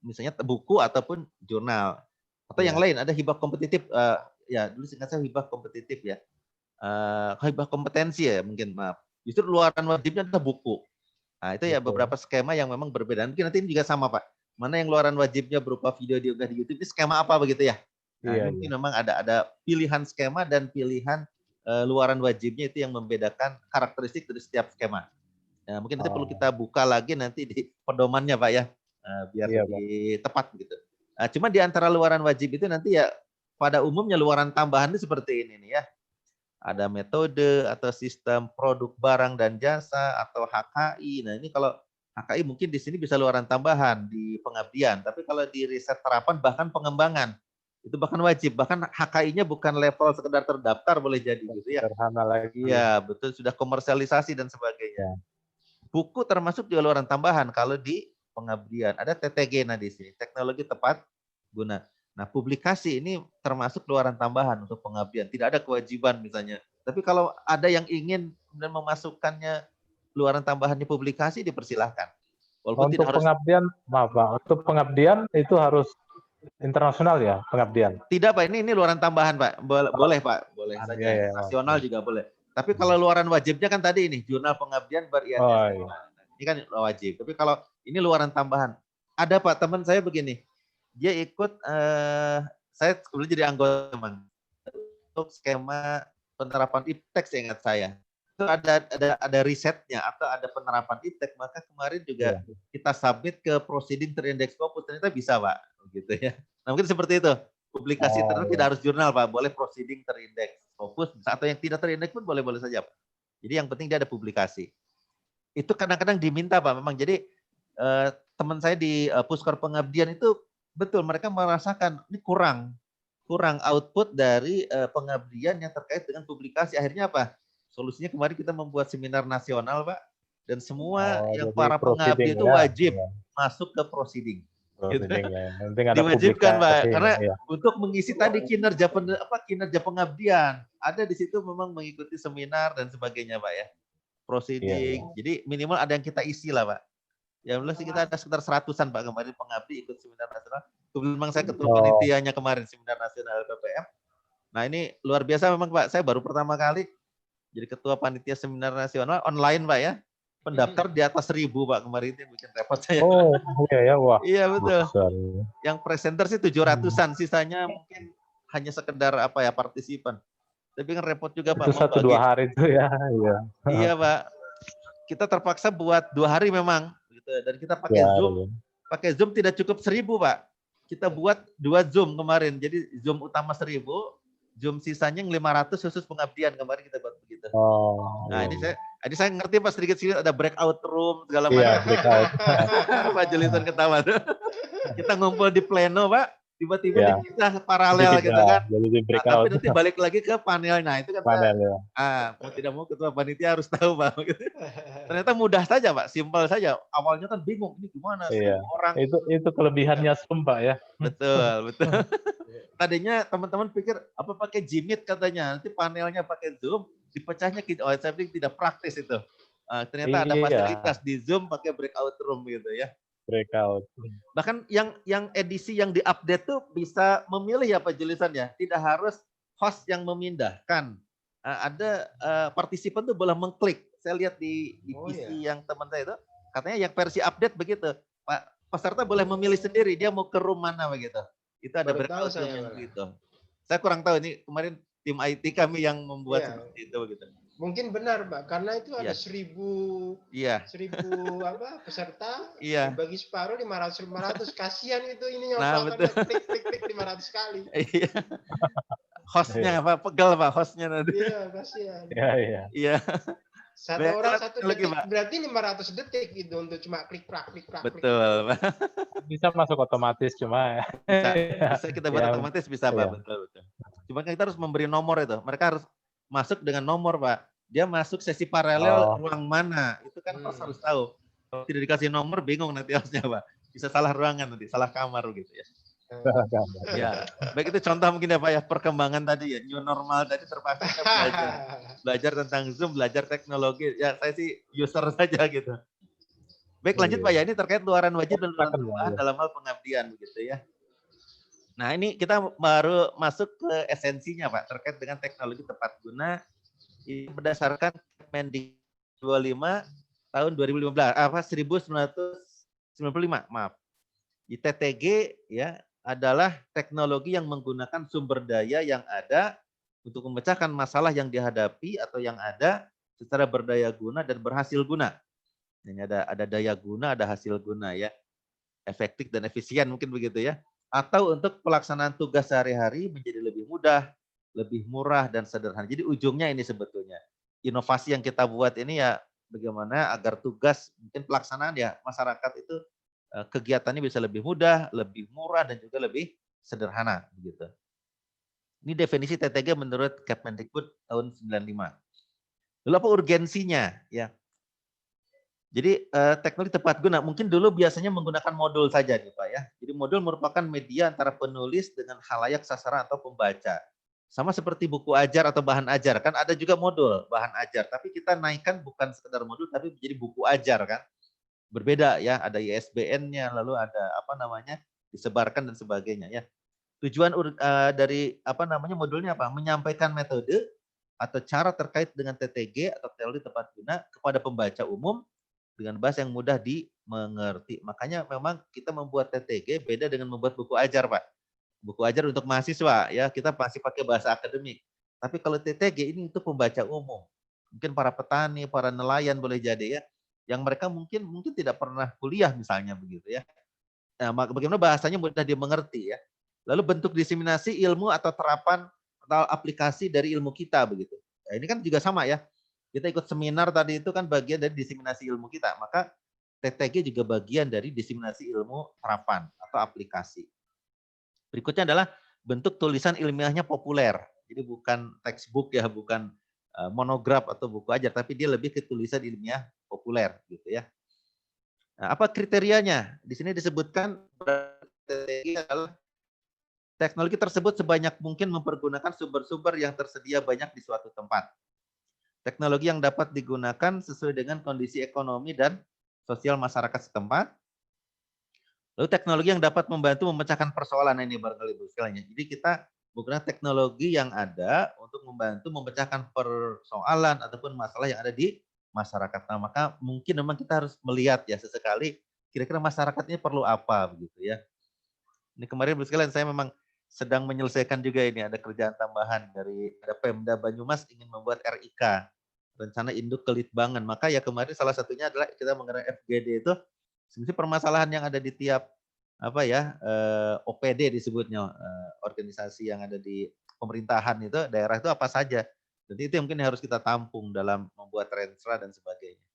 misalnya buku ataupun jurnal. Atau yang lain, ada hibah kompetitif, ya dulu singkat saya hibah kompetitif ya, hibah kompetensi ya mungkin, maaf. Justru luaran wajibnya adalah buku. Nah itu ya beberapa skema yang memang berbeda. Mungkin nanti ini juga sama Pak. Mana yang luaran wajibnya berupa video diunggah di YouTube, ini skema apa begitu ya? Nah, mungkin memang ada pilihan skema dan pilihan luaran wajibnya itu yang membedakan karakteristik dari setiap skema. Nah, mungkin nanti perlu kita buka lagi nanti di pedomannya Pak ya, biar lebih tepat gitu. Nah, cuma di antara luaran wajib itu nanti ya pada umumnya luaran tambahan itu seperti ini nih ya. Ada metode atau sistem produk barang dan jasa atau HKI. Nah, ini kalau HKI mungkin di sini bisa luaran tambahan di pengabdian, tapi kalau di riset terapan bahkan pengembangan itu bahkan wajib, bahkan HKI-nya bukan level sekedar terdaftar boleh jadi gitu ya. Sederhana lagi. Ya, betul, sudah komersialisasi dan sebagainya. Buku termasuk di luaran tambahan kalau di pengabdian. Ada TTG di sini, teknologi tepat guna. Nah, publikasi ini termasuk luaran tambahan untuk pengabdian. Tidak ada kewajiban misalnya. Tapi kalau ada yang ingin dan memasukkannya luaran tambahannya publikasi, dipersilahkan. Walaupun untuk pengabdian, maaf Pak, untuk pengabdian itu harus internasional ya, pengabdian? Tidak Pak, ini luaran tambahan Pak. Boleh Pak, boleh saja. Nasional juga boleh. Tapi kalau luaran wajibnya kan tadi ini, jurnal pengabdian ber-ISSN. Ini kan wajib. Tapi kalau ini luaran tambahan. Ada Pak, teman saya begini. Dia ikut, saya sebelum jadi anggota teman, untuk skema penerapan ipteks ingat saya. Itu ada risetnya atau ada penerapan iptek, maka kemarin juga kita submit ke proceeding terindeks Scopus, ternyata bisa Pak, gitu ya. Nah mungkin seperti itu, publikasi tertentu tidak harus jurnal Pak, boleh proceeding terindeks Scopus atau yang tidak terindeks pun boleh-boleh saja Pak. Jadi yang penting dia ada publikasi. Itu kadang-kadang diminta Pak, memang jadi teman saya di Puskor Pengabdian itu betul mereka merasakan ini kurang output dari pengabdian yang terkait dengan publikasi. Akhirnya apa? Solusinya kemarin kita membuat seminar nasional, Pak, dan semua yang para pengabdi itu wajib masuk ke proceeding. Gitu. Diwajibkan, Pak, karena untuk mengisi tadi kinerja pengabdian, ada di situ memang mengikuti seminar dan sebagainya, Pak ya. Proceeding. Jadi minimal ada yang kita isi lah, Pak. Ya sih kita ada sekitar 100-an Pak kemarin pengabdi ikut seminar nasional. Memang saya ketua panitianya kemarin seminar nasional LPPM. Nah ini luar biasa memang Pak. Saya baru pertama kali jadi ketua panitia seminar nasional online Pak ya. Pendaftar di atas 1000 Pak kemarin, itu yang bikin repot saya. Oh iya ya, wah. Iya betul. Yang presenter sih 700-an, sisanya mungkin hanya sekedar partisipan. Tapi kan repot juga Pak. Itu 1-2 hari itu ya. Iya Pak. Kita terpaksa buat 2 hari memang. Dan kita pakai Zoom. Pakai Zoom tidak cukup 1000 Pak. Kita buat 2 Zoom kemarin. Jadi Zoom utama 1000, Zoom sisanya yang 500 khusus pengabdian kemarin kita buat begitu. Nah ini saya ngerti Pak sedikit-sedikit ada breakout room segala macam. Pak Julisan ketawa. Kita ngumpul di pleno Pak. tiba-tiba Ya. dipisah paralel gitu kan. Jadi di Nah, breakout tapi nanti balik lagi ke panel. Nah, itu kan panel ya. mau tidak mau ketua panitia harus tahu, Pak. Gitu. Ternyata mudah saja, Pak. Simpel saja. Awalnya kan bingung, ini gimana? Iya. 1000 orang. Itu kelebihannya Zoom, Pak ya. Betul, betul. Tadinya teman-teman pikir apa pakai Jimit katanya, nanti panelnya pakai Zoom, dipecahnya gitu. Oh, saya pikir tidak praktis itu. Ternyata ada Iya. fasilitas di Zoom pakai breakout room gitu ya. Breakout. Bahkan yang edisi yang diupdate tuh bisa memilih ya Pak Julisan ya. Tidak harus host yang memindahkan. Ada partisipan tuh boleh mengklik. Saya lihat di PC yang teman saya itu, katanya yang versi update begitu. Pak peserta boleh memilih sendiri dia mau ke room mana begitu. Itu ada breakout room yang begitu. Saya kurang tahu ini kemarin tim IT kami yang membuat seperti itu begitu. Mungkin benar, Mbak, karena itu ada 1000 peserta, dibagi separuh 500 kasihan itu ininya klik 500 kali. Iya. Hostnya apa? Pegel Pak hostnya nanti. Iya, kasihan. Iya. Satu orang 1 detik, berarti 500 detik gitu untuk cuma klik. Betul, Pak. Bisa masuk otomatis cuma. Bisa kita buat otomatis bisa, Pak. Betul. Cuma kita harus memberi nomor itu. Mereka harus masuk dengan nomor, Pak. Dia masuk sesi paralel ruang mana? Itu kan harus tahu. Kalau tidak dikasih nomor bingung nanti hostnya, Pak. Bisa salah ruangan nanti, salah kamar gitu ya. Ya, baik itu contoh mungkin ya Pak ya, perkembangan tadi ya, new normal tadi terpaksa belajar tentang Zoom, belajar teknologi. Ya saya sih user saja gitu. Baik lanjut Pak ya, ini terkait luaran wajib dan luaran tambahan dalam hal pengabdian begitu ya. Nah ini kita baru masuk ke esensinya Pak, terkait dengan teknologi tepat guna. Ini berdasarkan Mendikbud 25 tahun 2015, 1995, maaf. Di TTG ya adalah teknologi yang menggunakan sumber daya yang ada untuk memecahkan masalah yang dihadapi atau yang ada secara berdaya guna dan berhasil guna. Ini ada daya guna, ada hasil guna ya. Efektif dan efisien mungkin begitu ya. Atau untuk pelaksanaan tugas sehari-hari menjadi lebih mudah, lebih murah dan sederhana. Jadi ujungnya ini sebetulnya inovasi yang kita buat ini ya bagaimana agar tugas mungkin pelaksanaan ya masyarakat itu kegiatannya bisa lebih mudah, lebih murah dan juga lebih sederhana begitu. Ini definisi TTG menurut Kemendikbud tahun 95. Lalu apa urgensinya ya? Jadi teknologi tepat guna mungkin dulu biasanya menggunakan modul saja nih Pak ya. Jadi modul merupakan media antara penulis dengan khalayak sasaran atau pembaca. Sama seperti buku ajar atau bahan ajar kan ada juga modul bahan ajar, tapi kita naikkan bukan sekedar modul tapi menjadi buku ajar kan. Berbeda ya, ada ISBN-nya, lalu ada disebarkan dan sebagainya ya. Tujuan dari modulnya apa? Menyampaikan metode atau cara terkait dengan TTG atau teori tepat guna kepada pembaca umum dengan bahasa yang mudah dimengerti. Makanya memang kita membuat TTG beda dengan membuat buku ajar, Pak. Buku ajar untuk mahasiswa ya, kita masih pakai bahasa akademik. Tapi kalau TTG ini untuk pembaca umum. Mungkin para petani, para nelayan boleh jadi ya, yang mereka mungkin tidak pernah kuliah misalnya begitu ya. Nah, bagaimana bahasanya mudah dimengerti ya. Lalu bentuk diseminasi ilmu atau terapan atau aplikasi dari ilmu kita begitu. Nah, ini kan juga sama ya. Kita ikut seminar tadi itu kan bagian dari diseminasi ilmu kita. Maka TTG juga bagian dari diseminasi ilmu terapan atau aplikasi. Berikutnya adalah bentuk tulisan ilmiahnya populer. Jadi bukan textbook ya, bukan monograf atau buku ajar, tapi dia lebih ke tulisan ilmiah populer gitu ya. Nah, apa kriterianya? Di sini disebutkan adalah teknologi tersebut sebanyak mungkin mempergunakan sumber-sumber yang tersedia banyak di suatu tempat. Teknologi yang dapat digunakan sesuai dengan kondisi ekonomi dan sosial masyarakat setempat. Lalu teknologi yang dapat membantu memecahkan persoalan ini barangkali Bu sekalian. Jadi kita menggunakan teknologi yang ada untuk membantu memecahkan persoalan ataupun masalah yang ada di masyarakat. Nah, maka mungkin memang kita harus melihat ya sesekali kira-kira masyarakat ini perlu apa begitu ya. Ini kemarin Bu sekalian saya memang sedang menyelesaikan juga ini ada kerjaan tambahan dari Pemda Banyumas ingin membuat RIK, rencana induk kelitbangan. Maka ya kemarin salah satunya adalah kita mengenai FGD itu sebenarnya permasalahan yang ada di tiap OPD disebutnya organisasi yang ada di pemerintahan itu daerah itu apa saja. Jadi itu yang mungkin harus kita tampung dalam membuat renstra dan sebagainya.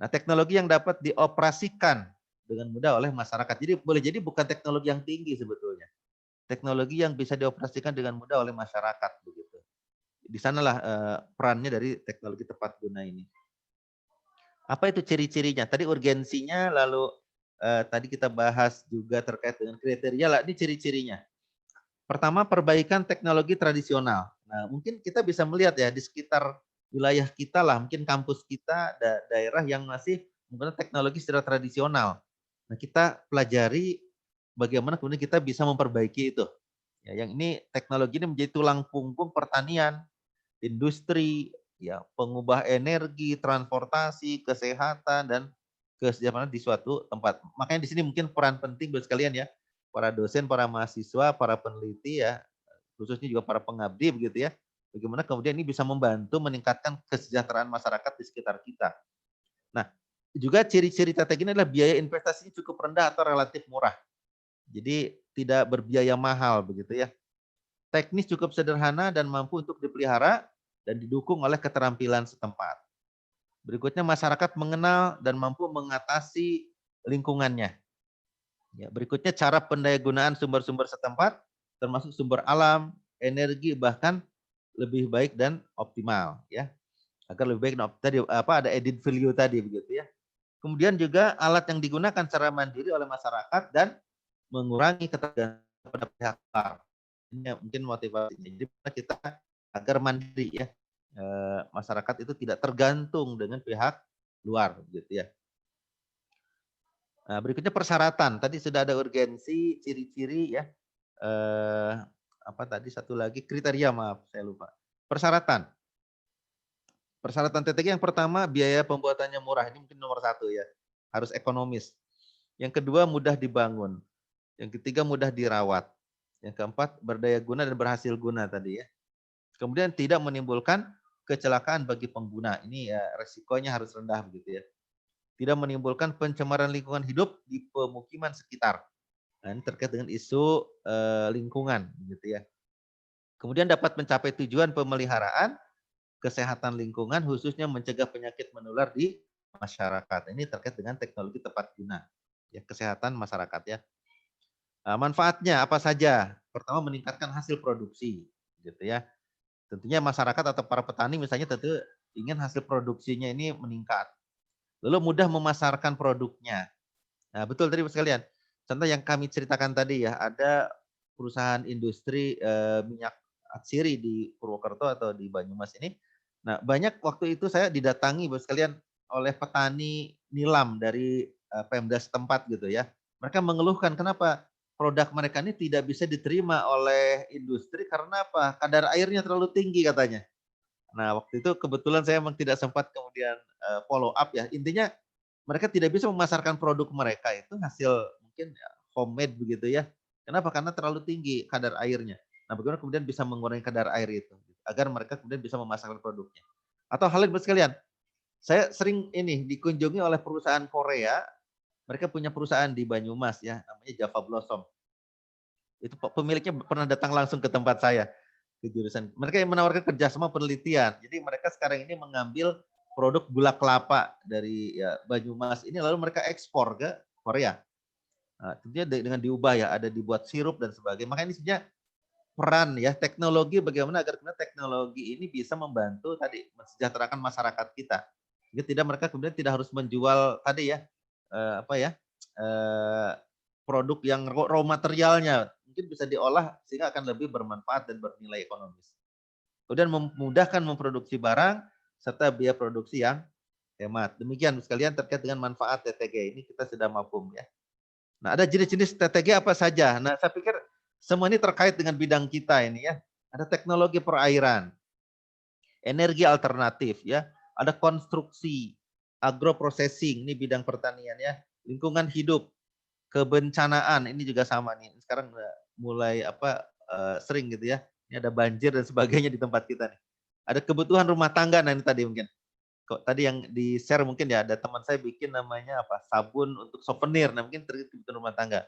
Nah, teknologi yang dapat dioperasikan dengan mudah oleh masyarakat. Jadi boleh jadi bukan teknologi yang tinggi sebetulnya. teknologi yang bisa dioperasikan dengan mudah oleh masyarakat begitu. Di sanalah perannya dari teknologi tepat guna ini. Apa itu ciri-cirinya? Tadi urgensinya, lalu tadi kita bahas juga terkait dengan kriteria lah. Ini ciri-cirinya. Pertama, perbaikan teknologi tradisional. Nah, mungkin kita bisa melihat ya di sekitar wilayah kita lah, mungkin kampus kita, daerah yang masih menggunakan teknologi secara tradisional. Nah, kita pelajari bagaimana kemudian kita bisa memperbaiki itu. Ya, yang ini teknologi ini menjadi tulang punggung pertanian, industri, ya, pengubah energi, transportasi, kesehatan, dan kesejahteraan di suatu tempat. Makanya di sini mungkin peran penting buat sekalian ya, para dosen, para mahasiswa, para peneliti ya, khususnya juga para pengabdi begitu ya. Bagaimana kemudian ini bisa membantu meningkatkan kesejahteraan masyarakat di sekitar kita. Nah, juga ciri-ciri strategi ini adalah biaya investasinya cukup rendah atau relatif murah. Jadi tidak berbiaya mahal begitu ya. Teknis cukup sederhana dan mampu untuk dipelihara dan didukung oleh keterampilan setempat. Berikutnya, masyarakat mengenal dan mampu mengatasi lingkungannya. Ya, berikutnya, cara pendayagunaan sumber-sumber setempat, termasuk sumber alam, energi, bahkan lebih baik dan optimal. Ya, agar lebih baik dan tadi ada added value tadi begitu ya. Kemudian juga alat yang digunakan secara mandiri oleh masyarakat dan mengurangi ketergantungan pada pihak luar. Ini mungkin motivasinya. Jadi kita agar mandiri ya, masyarakat itu tidak tergantung dengan pihak luar, gitu ya. Nah, berikutnya persyaratan. Tadi sudah ada urgensi, ciri-ciri ya. Apa tadi satu lagi kriteria, maaf saya lupa. Persyaratan. Persyaratan TTG yang pertama, biaya pembuatannya murah. Ini mungkin nomor 1 ya. Harus ekonomis. Yang kedua, mudah dibangun. Yang ketiga, mudah dirawat. Yang keempat, berdaya guna dan berhasil guna tadi ya. Kemudian tidak menimbulkan kecelakaan bagi pengguna. Ini ya resikonya harus rendah begitu ya. Tidak menimbulkan pencemaran lingkungan hidup di pemukiman sekitar. Nah, ini terkait dengan isu lingkungan gitu ya. Kemudian dapat mencapai tujuan pemeliharaan kesehatan lingkungan, khususnya mencegah penyakit menular di masyarakat. Ini terkait dengan teknologi tepat guna, ya, kesehatan masyarakat ya. Nah, manfaatnya apa saja? Pertama, meningkatkan hasil produksi, gitu ya. Tentunya masyarakat atau para petani misalnya tentu ingin hasil produksinya ini meningkat. Lalu mudah memasarkan produknya. Nah, betul tadi sekalian. Contoh yang kami ceritakan tadi ya, ada perusahaan industri minyak atsiri di Purwokerto atau di Banyumas ini. Nah, banyak waktu itu saya didatangi Bapak sekalian oleh petani nilam dari Pemda setempat gitu ya. Mereka mengeluhkan kenapa produk mereka ini tidak bisa diterima oleh industri karena apa? Kadar airnya terlalu tinggi katanya. Nah, waktu itu kebetulan saya memang tidak sempat kemudian follow up ya. Intinya mereka tidak bisa memasarkan produk mereka itu hasil mungkin ya, homemade begitu ya. Kenapa? Karena terlalu tinggi kadar airnya. Nah, bagaimana kemudian bisa mengurangi kadar air itu agar mereka kemudian bisa memasarkan produknya. Atau hal lain sekalian, saya sering ini dikunjungi oleh perusahaan Korea. Mereka punya perusahaan di Banyumas ya, namanya Java Blossom. Itu pemiliknya pernah datang langsung ke tempat saya ke jurusan. Mereka yang menawarkan kerjasama penelitian. Jadi mereka sekarang ini mengambil produk gula kelapa dari ya, Banyumas ini lalu mereka ekspor ke Korea. Nah, tentunya dengan diubah ya, ada dibuat sirup dan sebagainya. Makanya ini sebenarnya peran ya teknologi bagaimana agar teknologi ini bisa membantu tadi mensejahterakan masyarakat kita. Jadi tidak mereka kemudian tidak harus menjual tadi ya produk yang raw materialnya mungkin bisa diolah sehingga akan lebih bermanfaat dan bernilai ekonomis. Kemudian memudahkan memproduksi barang serta biaya produksi yang hemat. Demikian sekalian terkait dengan manfaat TTG ini kita sudah mafhum ya. Nah, ada jenis-jenis TTG apa saja? Nah, saya pikir semua ini terkait dengan bidang kita ini ya. Ada teknologi perairan, energi alternatif ya, ada konstruksi, agroprocessing ini bidang pertanian ya, lingkungan hidup, kebencanaan ini juga sama nih. Sekarang mulai sering gitu ya. Ini ada banjir dan sebagainya di tempat kita nih. Ada kebutuhan rumah tangga, nah ini tadi mungkin. Kok tadi yang di-share mungkin ya ada teman saya bikin namanya sabun untuk souvenir. Nah, mungkin kebutuhan rumah tangga.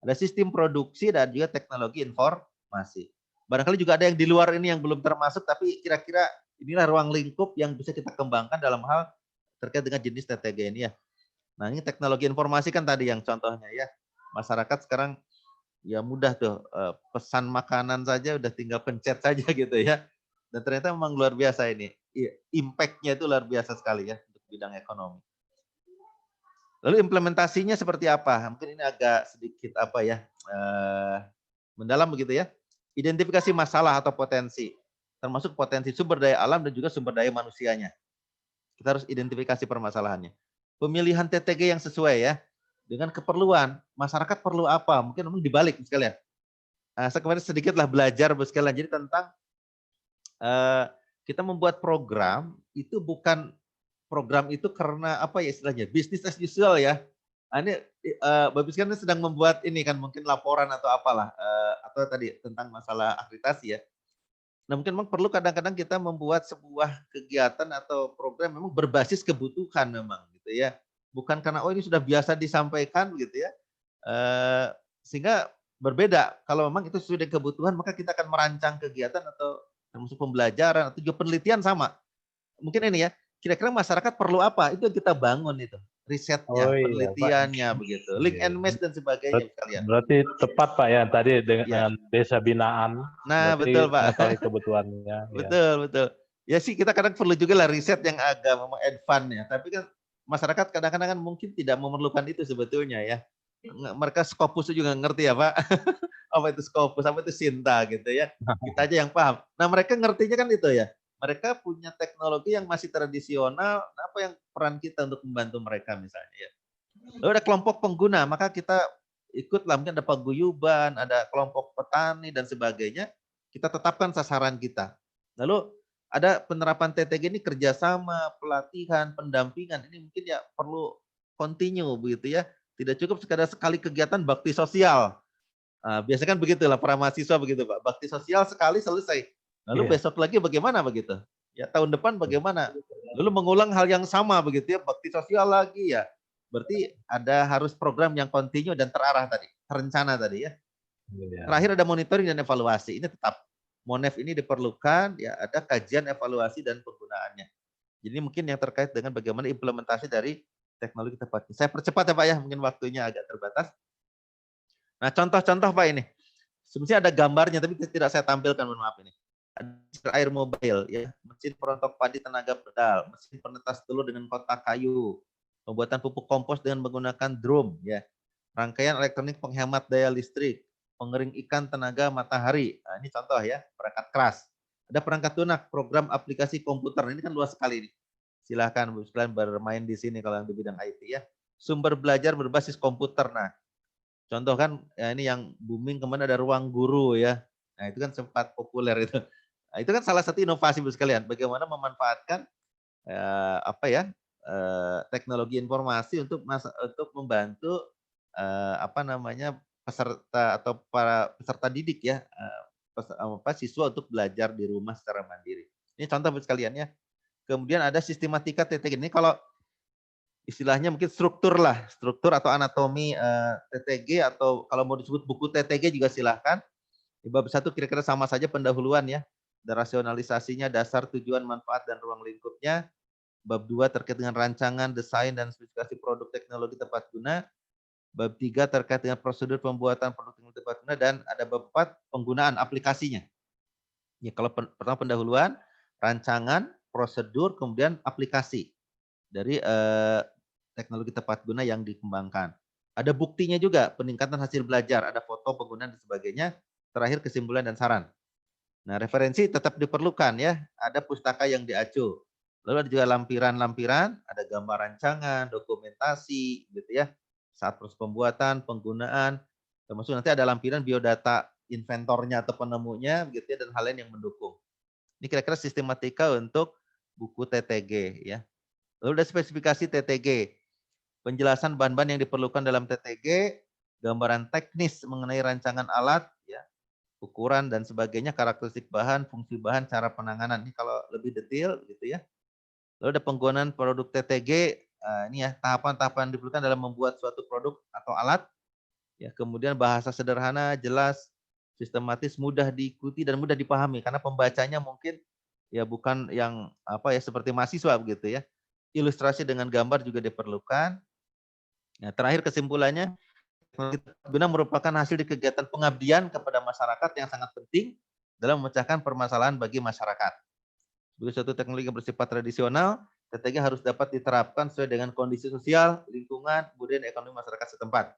Ada sistem produksi dan juga teknologi informasi. Barangkali juga ada yang di luar ini yang belum termasuk tapi kira-kira inilah ruang lingkup yang bisa kita kembangkan dalam hal terkait dengan jenis TTG ini ya. Nah, ini teknologi informasi kan tadi yang contohnya ya. Masyarakat sekarang ya mudah tuh, pesan makanan saja udah tinggal pencet saja gitu ya. Dan ternyata memang luar biasa ini. Impact-nya itu luar biasa sekali ya untuk bidang ekonomi. Lalu implementasinya seperti apa? Mungkin ini agak sedikit apa ya, mendalam begitu ya. Identifikasi masalah atau potensi, termasuk potensi sumber daya alam dan juga sumber daya manusianya. Kita harus identifikasi permasalahannya. Pemilihan TTG yang sesuai ya, dengan keperluan. Masyarakat perlu apa? Mungkin memang dibalik sekalian. Saya kemarin sedikitlah belajar sekalian. Jadi tentang kita membuat program, itu bukan program itu karena apa ya istilahnya, business as usual ya. Ini Bapak sekalian sedang membuat ini kan mungkin laporan atau apalah, atau tadi tentang masalah akreditasi ya. Nah mungkin memang perlu kadang-kadang kita membuat sebuah kegiatan atau program memang berbasis kebutuhan memang gitu ya. Bukan karena oh ini sudah biasa disampaikan gitu ya. Sehingga berbeda. Kalau memang itu sesuai dengan kebutuhan maka kita akan merancang kegiatan atau termasuk pembelajaran atau juga penelitian sama. Mungkin ini ya, kira-kira masyarakat perlu apa? Itu yang kita bangun itu. Risetnya, penelitiannya begitu. Link and match dan sebagainya sekalian. Berarti tepat Pak ya tadi dengan Ya. desa binaan. Nah, betul Pak. Mengetahui kebutuhannya. Betul, betul. Ya sih kita kadang perlu juga lah riset yang agak memang advance ya. Tapi kan masyarakat kadang-kadang kan mungkin tidak memerlukan itu sebetulnya ya. Mereka Scopus juga ngerti ya Pak. Apa itu Scopus, apa itu Sinta gitu ya. Kita aja yang paham. Nah mereka ngertinya kan itu ya. Mereka punya teknologi yang masih tradisional. Apa yang peran kita untuk membantu mereka misalnya ya. Lalu ada kelompok pengguna, maka kita ikutlah mungkin ada paguyuban, ada kelompok petani dan sebagainya. Kita tetapkan sasaran kita. Lalu ada penerapan TTG ini kerjasama, pelatihan, pendampingan. Ini mungkin ya perlu continue begitu ya. Tidak cukup sekadar sekali kegiatan bakti sosial. Biasanya kan begitulah para mahasiswa begitu Pak. Bakti sosial sekali selesai. Lalu besok lagi bagaimana begitu? Ya tahun depan bagaimana? Lalu mengulang hal yang sama begitu ya, bakti sosial lagi ya. Berarti ada harus program yang continue dan terarah tadi, terencana tadi ya. Terakhir ada monitoring dan evaluasi. Ini tetap Monef ini diperlukan ya ada kajian evaluasi dan penggunaannya. Jadi mungkin yang terkait dengan bagaimana implementasi dari teknologi tepat. Saya percepat ya Pak ya, mungkin waktunya agak terbatas. Nah contoh-contoh Pak ini. Sebenarnya ada gambarnya tapi tidak saya tampilkan, mohon maaf ini. Ada air mobile ya, mesin perontok padi tenaga pedal, mesin penetas telur dengan kotak kayu, pembuatan pupuk kompos dengan menggunakan drum ya, rangkaian elektronik penghemat daya listrik, pengering ikan tenaga matahari. Nah, ini contoh ya, perangkat keras. Ada perangkat lunak, program aplikasi komputer. Ini kan luas sekali nih. Silahkan Bu sekalian bermain di sini kalau yang di bidang IT ya. Sumber belajar berbasis komputer. Nah, contoh kan ya ini yang booming kemarin ada ruang guru ya. Nah, itu kan sempat populer itu. Nah, itu kan salah satu inovasi Bu sekalian, bagaimana memanfaatkan teknologi informasi untuk membantu peserta atau para peserta didik ya, siswa untuk belajar di rumah secara mandiri. Ini contoh Bu sekalian ya. Kemudian ada sistematika TTG. Ini kalau istilahnya mungkin struktur atau anatomi TTG atau kalau mau disebut buku TTG juga silahkan. Di bab 1 kira-kira sama saja pendahuluan ya. Ada rasionalisasinya, dasar, tujuan, manfaat, dan ruang lingkupnya. Bab 2 terkait dengan rancangan, desain, dan spesifikasi produk teknologi tepat guna. Bab 3 terkait dengan prosedur pembuatan produk teknologi tepat guna. Dan ada bab 4 penggunaan aplikasinya. Ya, kalau pertama pendahuluan, rancangan, prosedur, kemudian aplikasi dari teknologi tepat guna yang dikembangkan. Ada buktinya juga, peningkatan hasil belajar, ada foto, penggunaan, dan sebagainya. Terakhir kesimpulan dan saran. Nah, referensi tetap diperlukan ya. Ada pustaka yang diacu. Lalu ada juga lampiran-lampiran, ada gambar rancangan, dokumentasi, gitu ya. Saat proses pembuatan, penggunaan, termasuk nanti ada lampiran biodata inventornya atau penemunya, gitu ya, dan hal lain yang mendukung. Ini kira-kira sistematika untuk buku TTG ya. Lalu ada spesifikasi TTG, penjelasan bahan-bahan yang diperlukan dalam TTG, gambaran teknis mengenai rancangan alat, ya, ukuran dan sebagainya, karakteristik bahan, fungsi bahan, cara penanganan. Ini kalau lebih detail gitu ya. Lalu ada penggunaan produk TTG, ini ya tahapan-tahapan yang diperlukan dalam membuat suatu produk atau alat. Ya, kemudian bahasa sederhana, jelas, sistematis, mudah diikuti dan mudah dipahami karena pembacanya mungkin ya bukan yang seperti mahasiswa begitu ya. Ilustrasi dengan gambar juga diperlukan. Nah, terakhir kesimpulannya teknologi guna merupakan hasil di kegiatan pengabdian kepada masyarakat yang sangat penting dalam memecahkan permasalahan bagi masyarakat. Bagi suatu teknologi yang bersifat tradisional, TTG harus dapat diterapkan sesuai dengan kondisi sosial, lingkungan, kemudian ekonomi masyarakat setempat.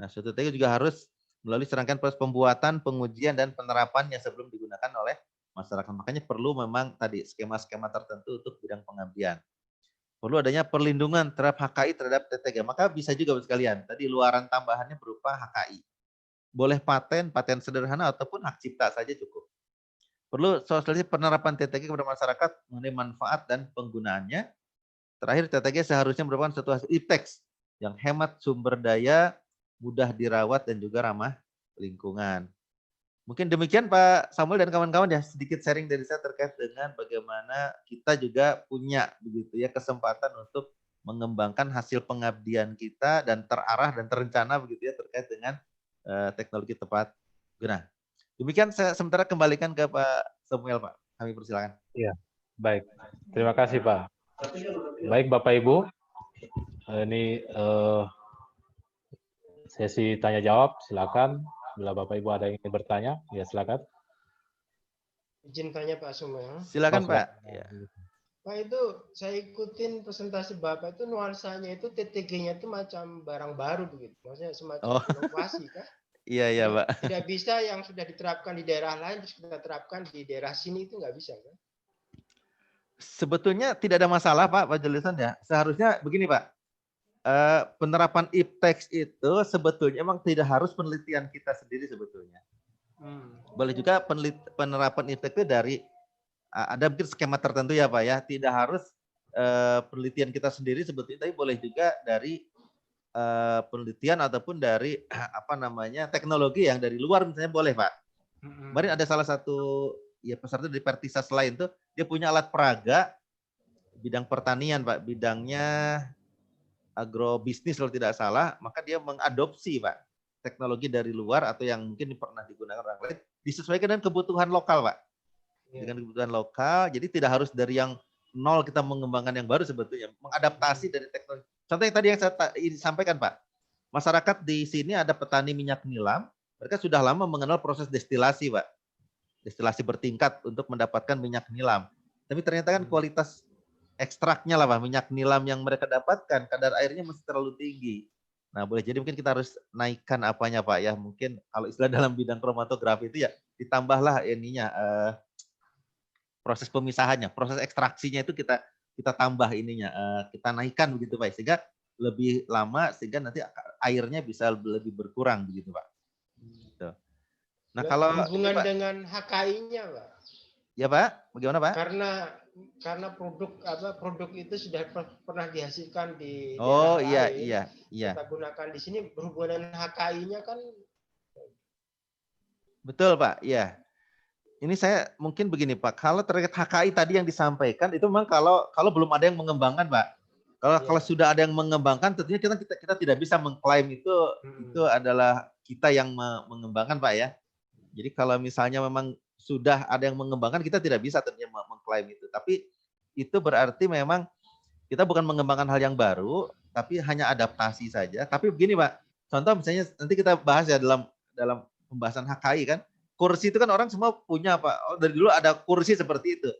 Nah, suatu TTG juga harus melalui serangkaian proses pembuatan, pengujian, dan penerapannya sebelum digunakan oleh masyarakat. Makanya perlu memang tadi skema-skema tertentu untuk bidang pengabdian. Perlu adanya perlindungan terhadap HKI terhadap TTG. Maka bisa juga sekalian. Tadi luaran tambahannya berupa HKI. Boleh paten sederhana ataupun hak cipta saja cukup. Perlu sosialisasi penerapan TTG kepada masyarakat mengenai manfaat dan penggunaannya. Terakhir, TTG seharusnya merupakan suatu hasil iptex yang hemat sumber daya, mudah dirawat, dan juga ramah lingkungan. Mungkin demikian Pak Samuel dan kawan-kawan ya, sedikit sharing dari saya terkait dengan bagaimana kita juga punya begitu ya kesempatan untuk mengembangkan hasil pengabdian kita dan terarah dan terencana begitu ya terkait dengan teknologi tepat guna. Demikian saya sementara kembalikan ke Pak Samuel, Pak. Kami persilakan. Iya, baik. Terima kasih Pak. Baik Bapak Ibu, ini sesi tanya jawab, silakan. Bila Bapak Ibu ada yang ingin bertanya, ya silakan. Izin tanya Pak Samuel. Silakan Pak. Ya. Pak, itu saya ikutin presentasi Bapak itu nuansanya itu TTG-nya itu macam barang baru begitu. Maksudnya semacam inovasi kan? Iya Pak. Tidak bisa yang sudah diterapkan di daerah lain terus kita terapkan di daerah sini, itu nggak bisa kan? Sebetulnya tidak ada masalah Pak Julisan ya. Seharusnya begini Pak. Penerapan iptex itu sebetulnya memang tidak harus penelitian kita sendiri sebetulnya. Boleh juga penerapan iptex itu dari ada mungkin skema tertentu ya Pak ya. Tidak harus penelitian kita sendiri sebetulnya, tapi boleh juga dari penelitian ataupun dari teknologi yang dari luar misalnya boleh Pak. Kemarin ada salah satu ya peserta dari Pertisas lain tuh dia punya alat peraga bidang pertanian Pak, bidangnya agrobisnis kalau tidak salah, maka dia mengadopsi Pak teknologi dari luar atau yang mungkin pernah digunakan orang lain disesuaikan dengan kebutuhan lokal Pak. Dengan kebutuhan lokal, jadi tidak harus dari yang nol kita mengembangkan yang baru sebetulnya, mengadaptasi dari teknologi. Contoh yang tadi yang saya sampaikan Pak, masyarakat di sini ada petani minyak nilam, mereka sudah lama mengenal proses destilasi Pak, destilasi bertingkat untuk mendapatkan minyak nilam. Tapi ternyata kan kualitas ekstraknya lah Pak, minyak nilam yang mereka dapatkan, kadar airnya masih terlalu tinggi. Nah boleh jadi mungkin kita harus naikkan apanya Pak ya, mungkin kalau istilah dalam bidang kromatografi itu ya ditambahlah ininya, proses pemisahannya, proses ekstraksinya itu kita tambah ininya, kita naikkan begitu Pak, sehingga lebih lama sehingga nanti airnya bisa lebih berkurang begitu Pak. Gitu. Nah kalau hubungan ini, dengan HKI-nya Pak. Ya Pak, bagaimana Pak? Karena produk itu sudah pernah dihasilkan di daerah lain. Iya. Kita gunakan di sini berhubungan dengan HKI-nya kan. Betul Pak, iya. Ini saya mungkin begini Pak, kalau terkait HKI tadi yang disampaikan itu memang kalau belum ada yang mengembangkan Pak. Kalau sudah ada yang mengembangkan tentunya kita tidak bisa mengklaim itu adalah kita yang mengembangkan Pak ya. Jadi kalau misalnya memang sudah ada yang mengembangkan, kita tidak bisa tentunya mengklaim itu. Tapi itu berarti memang kita bukan mengembangkan hal yang baru, tapi hanya adaptasi saja. Tapi begini Pak, contoh misalnya nanti kita bahas ya dalam pembahasan HKI kan, kursi itu kan orang semua punya Pak. Oh, dari dulu ada kursi seperti itu.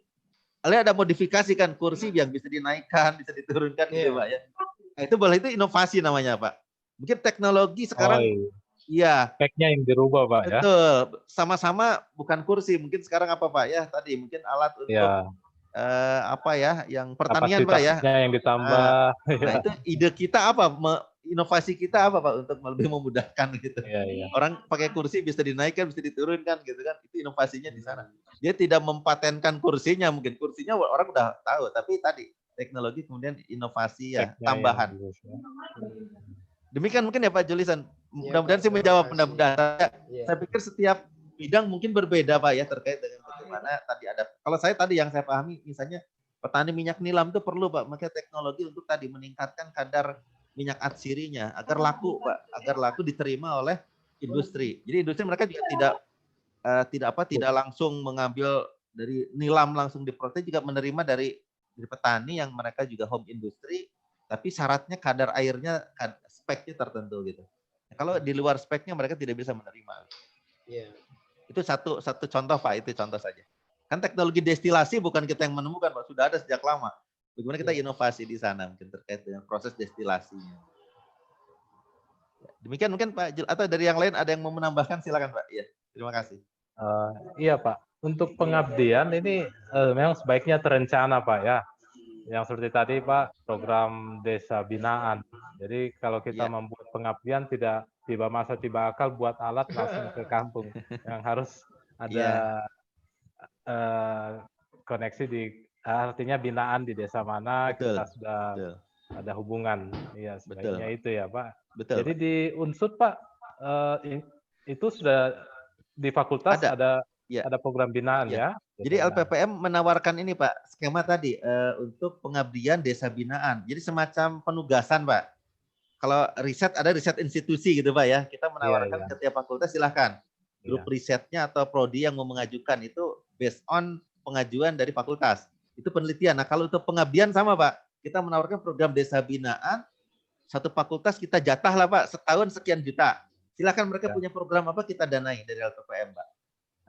Ada modifikasi kan kursi yang bisa dinaikkan, bisa diturunkan gitu Pak ya. Nah, itu boleh, itu inovasi namanya Pak. Mungkin teknologi sekarang iya. Speknya yang dirubah Pak ya. Betul. Sama-sama bukan kursi. Mungkin sekarang apa Pak ya? Tadi mungkin alat untuk yang pertanian Pak ya. Yang ditambah. Nah itu ide kita apa? Inovasi kita apa Pak untuk lebih memudahkan gitu. Orang pakai kursi bisa dinaikkan, bisa diturunkan gitu kan. Itu inovasinya di sana. Dia tidak mempatenkan kursinya, mungkin kursinya orang udah tahu, tapi tadi teknologi kemudian inovasi ya tambahan. Demikian mungkin ya Pak Julisan. Mudah-mudahan sih menjawab, mudah-mudahan. Saya pikir setiap bidang mungkin berbeda Pak ya terkait dengan bagaimana tadi ada. Kalau saya tadi yang saya pahami misalnya petani minyak nilam itu perlu Pak pakai teknologi untuk tadi meningkatkan kadar minyak atsirinya agar laku Pak, agar laku diterima oleh industri. Jadi industri mereka juga tidak langsung mengambil dari nilam langsung diproses, juga menerima dari petani yang mereka juga home industry, tapi syaratnya kadar airnya speknya tertentu gitu. Kalau di luar speknya mereka tidak bisa menerima. Iya. Itu satu contoh Pak, itu contoh saja. Kan teknologi destilasi bukan kita yang menemukan Pak, sudah ada sejak lama. Bagaimana kita inovasi di sana mungkin terkait dengan proses destilasinya. Demikian mungkin Pak Jul, atau dari yang lain ada yang mau menambahkan, silakan Pak. Iya, terima kasih. Iya Pak, untuk pengabdian ini memang sebaiknya terencana Pak ya. Yang seperti tadi Pak, program desa binaan. Jadi kalau kita membuat pengabdian tidak tiba masa tiba akal buat alat langsung ke kampung. Yang harus ada koneksi artinya binaan di desa mana kita sudah ada hubungan. Iya, sebaiknya itu ya Pak. Betul. Jadi di Unsud Pak, itu sudah di fakultas ada program binaan ya. Jadi LPPM menawarkan ini Pak, skema tadi untuk pengabdian desa binaan. Jadi semacam penugasan Pak. Kalau riset ada riset institusi gitu Pak ya. Kita menawarkan ke tiap fakultas silahkan. Grup risetnya atau prodi yang mau mengajukan itu based on pengajuan dari fakultas. Itu penelitian. Nah kalau untuk pengabdian sama Pak. Kita menawarkan program desa binaan. Satu fakultas kita jatah lah Pak. Setahun sekian juta. Silahkan mereka punya program apa kita danai dari LPPM Pak.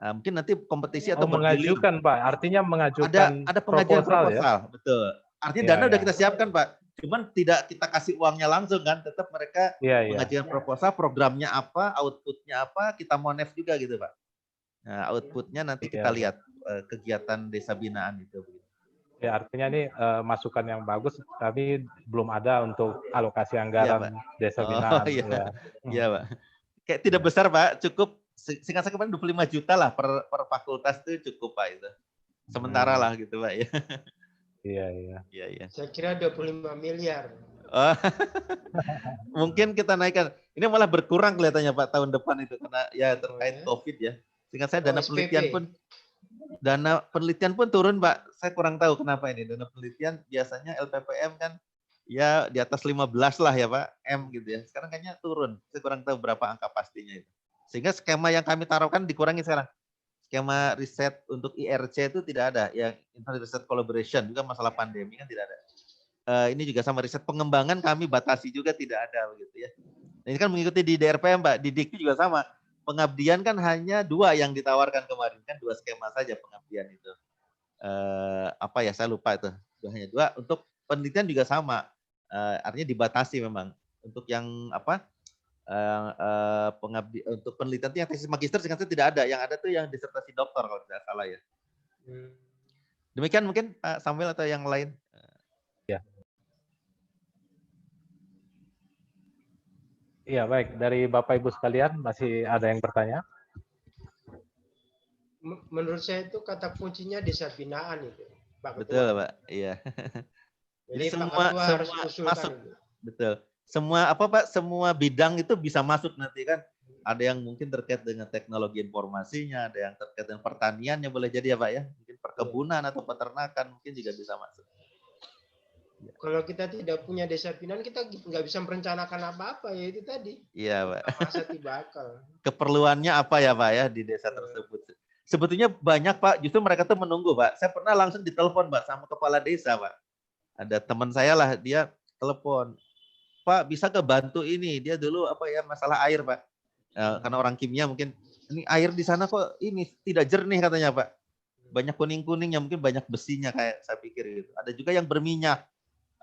Nah, mungkin nanti kompetisi atau mengajukan Pak. Artinya mengajukan ada pengajuan proposal. Ya? Betul. Artinya dana udah kita siapkan Pak. Cuman tidak kita kasih uangnya langsung kan. Tetap mereka mengajukan proposal, programnya apa, outputnya apa, kita monef juga gitu Pak. Nah, outputnya nanti kita lihat kegiatan desa binaan itu. Ya, artinya ini masukan yang bagus, tapi belum ada untuk alokasi anggaran desa binaan. Iya Pak. Kayak tidak besar Pak, cukup singkat saya kemarin 25 juta lah per fakultas itu cukup Pak itu. Sementara lah gitu Pak ya. Iya. Saya kira 25 miliar. Mungkin kita naikkan. Ini malah berkurang kelihatannya Pak tahun depan itu karena ya terkait Covid ya. Singkat saya dana penelitian pun turun Pak. Saya kurang tahu kenapa ini. Dana penelitian biasanya LPPM kan ya di atas 15 lah ya Pak, M gitu ya. Sekarang kayaknya turun. Saya kurang tahu berapa angka pastinya itu. Sehingga skema yang kami taruhkan dikurangi sekarang. Skema riset untuk IRC itu tidak ada. Yang Internal Research Collaboration juga masalah pandemi kan tidak ada. Ini juga sama riset pengembangan kami batasi juga tidak ada begitu ya. Nah, ini kan mengikuti di DRPM Pak, di Dikti juga sama. Pengabdian kan hanya 2 yang ditawarkan kemarin kan 2 skema saja pengabdian itu. Apa ya saya lupa itu. Hanya 2. Untuk penelitian juga sama. Artinya dibatasi memang. Untuk yang apa? Untuk penelitian itu yang tesis magister sekarang tidak ada. Yang ada tuh yang disertasi doktor kalau tidak salah ya. Demikian mungkin Pak Samuel atau yang lain. Iya baik, dari Bapak Ibu sekalian masih ada yang bertanya? Menurut saya itu kata kuncinya desa binaan itu. Pak Betul Pak, iya. Jadi semua harus masuk. Itu. Betul. Semua apa Pak? Semua bidang itu bisa masuk nanti kan. Ada yang mungkin terkait dengan teknologi informasinya, ada yang terkait dengan pertaniannya boleh jadi ya Pak ya. Mungkin perkebunan atau peternakan mungkin juga bisa masuk. Kalau kita tidak punya desa binaan, kita nggak bisa merencanakan apa-apa ya itu tadi. Iya Pak. Masa tiba akal. Keperluannya apa ya Pak ya di desa tersebut? Sebetulnya banyak Pak, justru mereka tuh menunggu Pak. Saya pernah langsung ditelepon Pak sama kepala desa Pak. Ada teman saya lah, dia telepon. Pak bisa ke bantu ini, dia dulu apa ya masalah air Pak. Karena orang kimia mungkin, ini air di sana kok ini tidak jernih katanya Pak. Banyak kuning-kuningnya, mungkin banyak besinya kayak saya pikir gitu. Ada juga yang berminyak.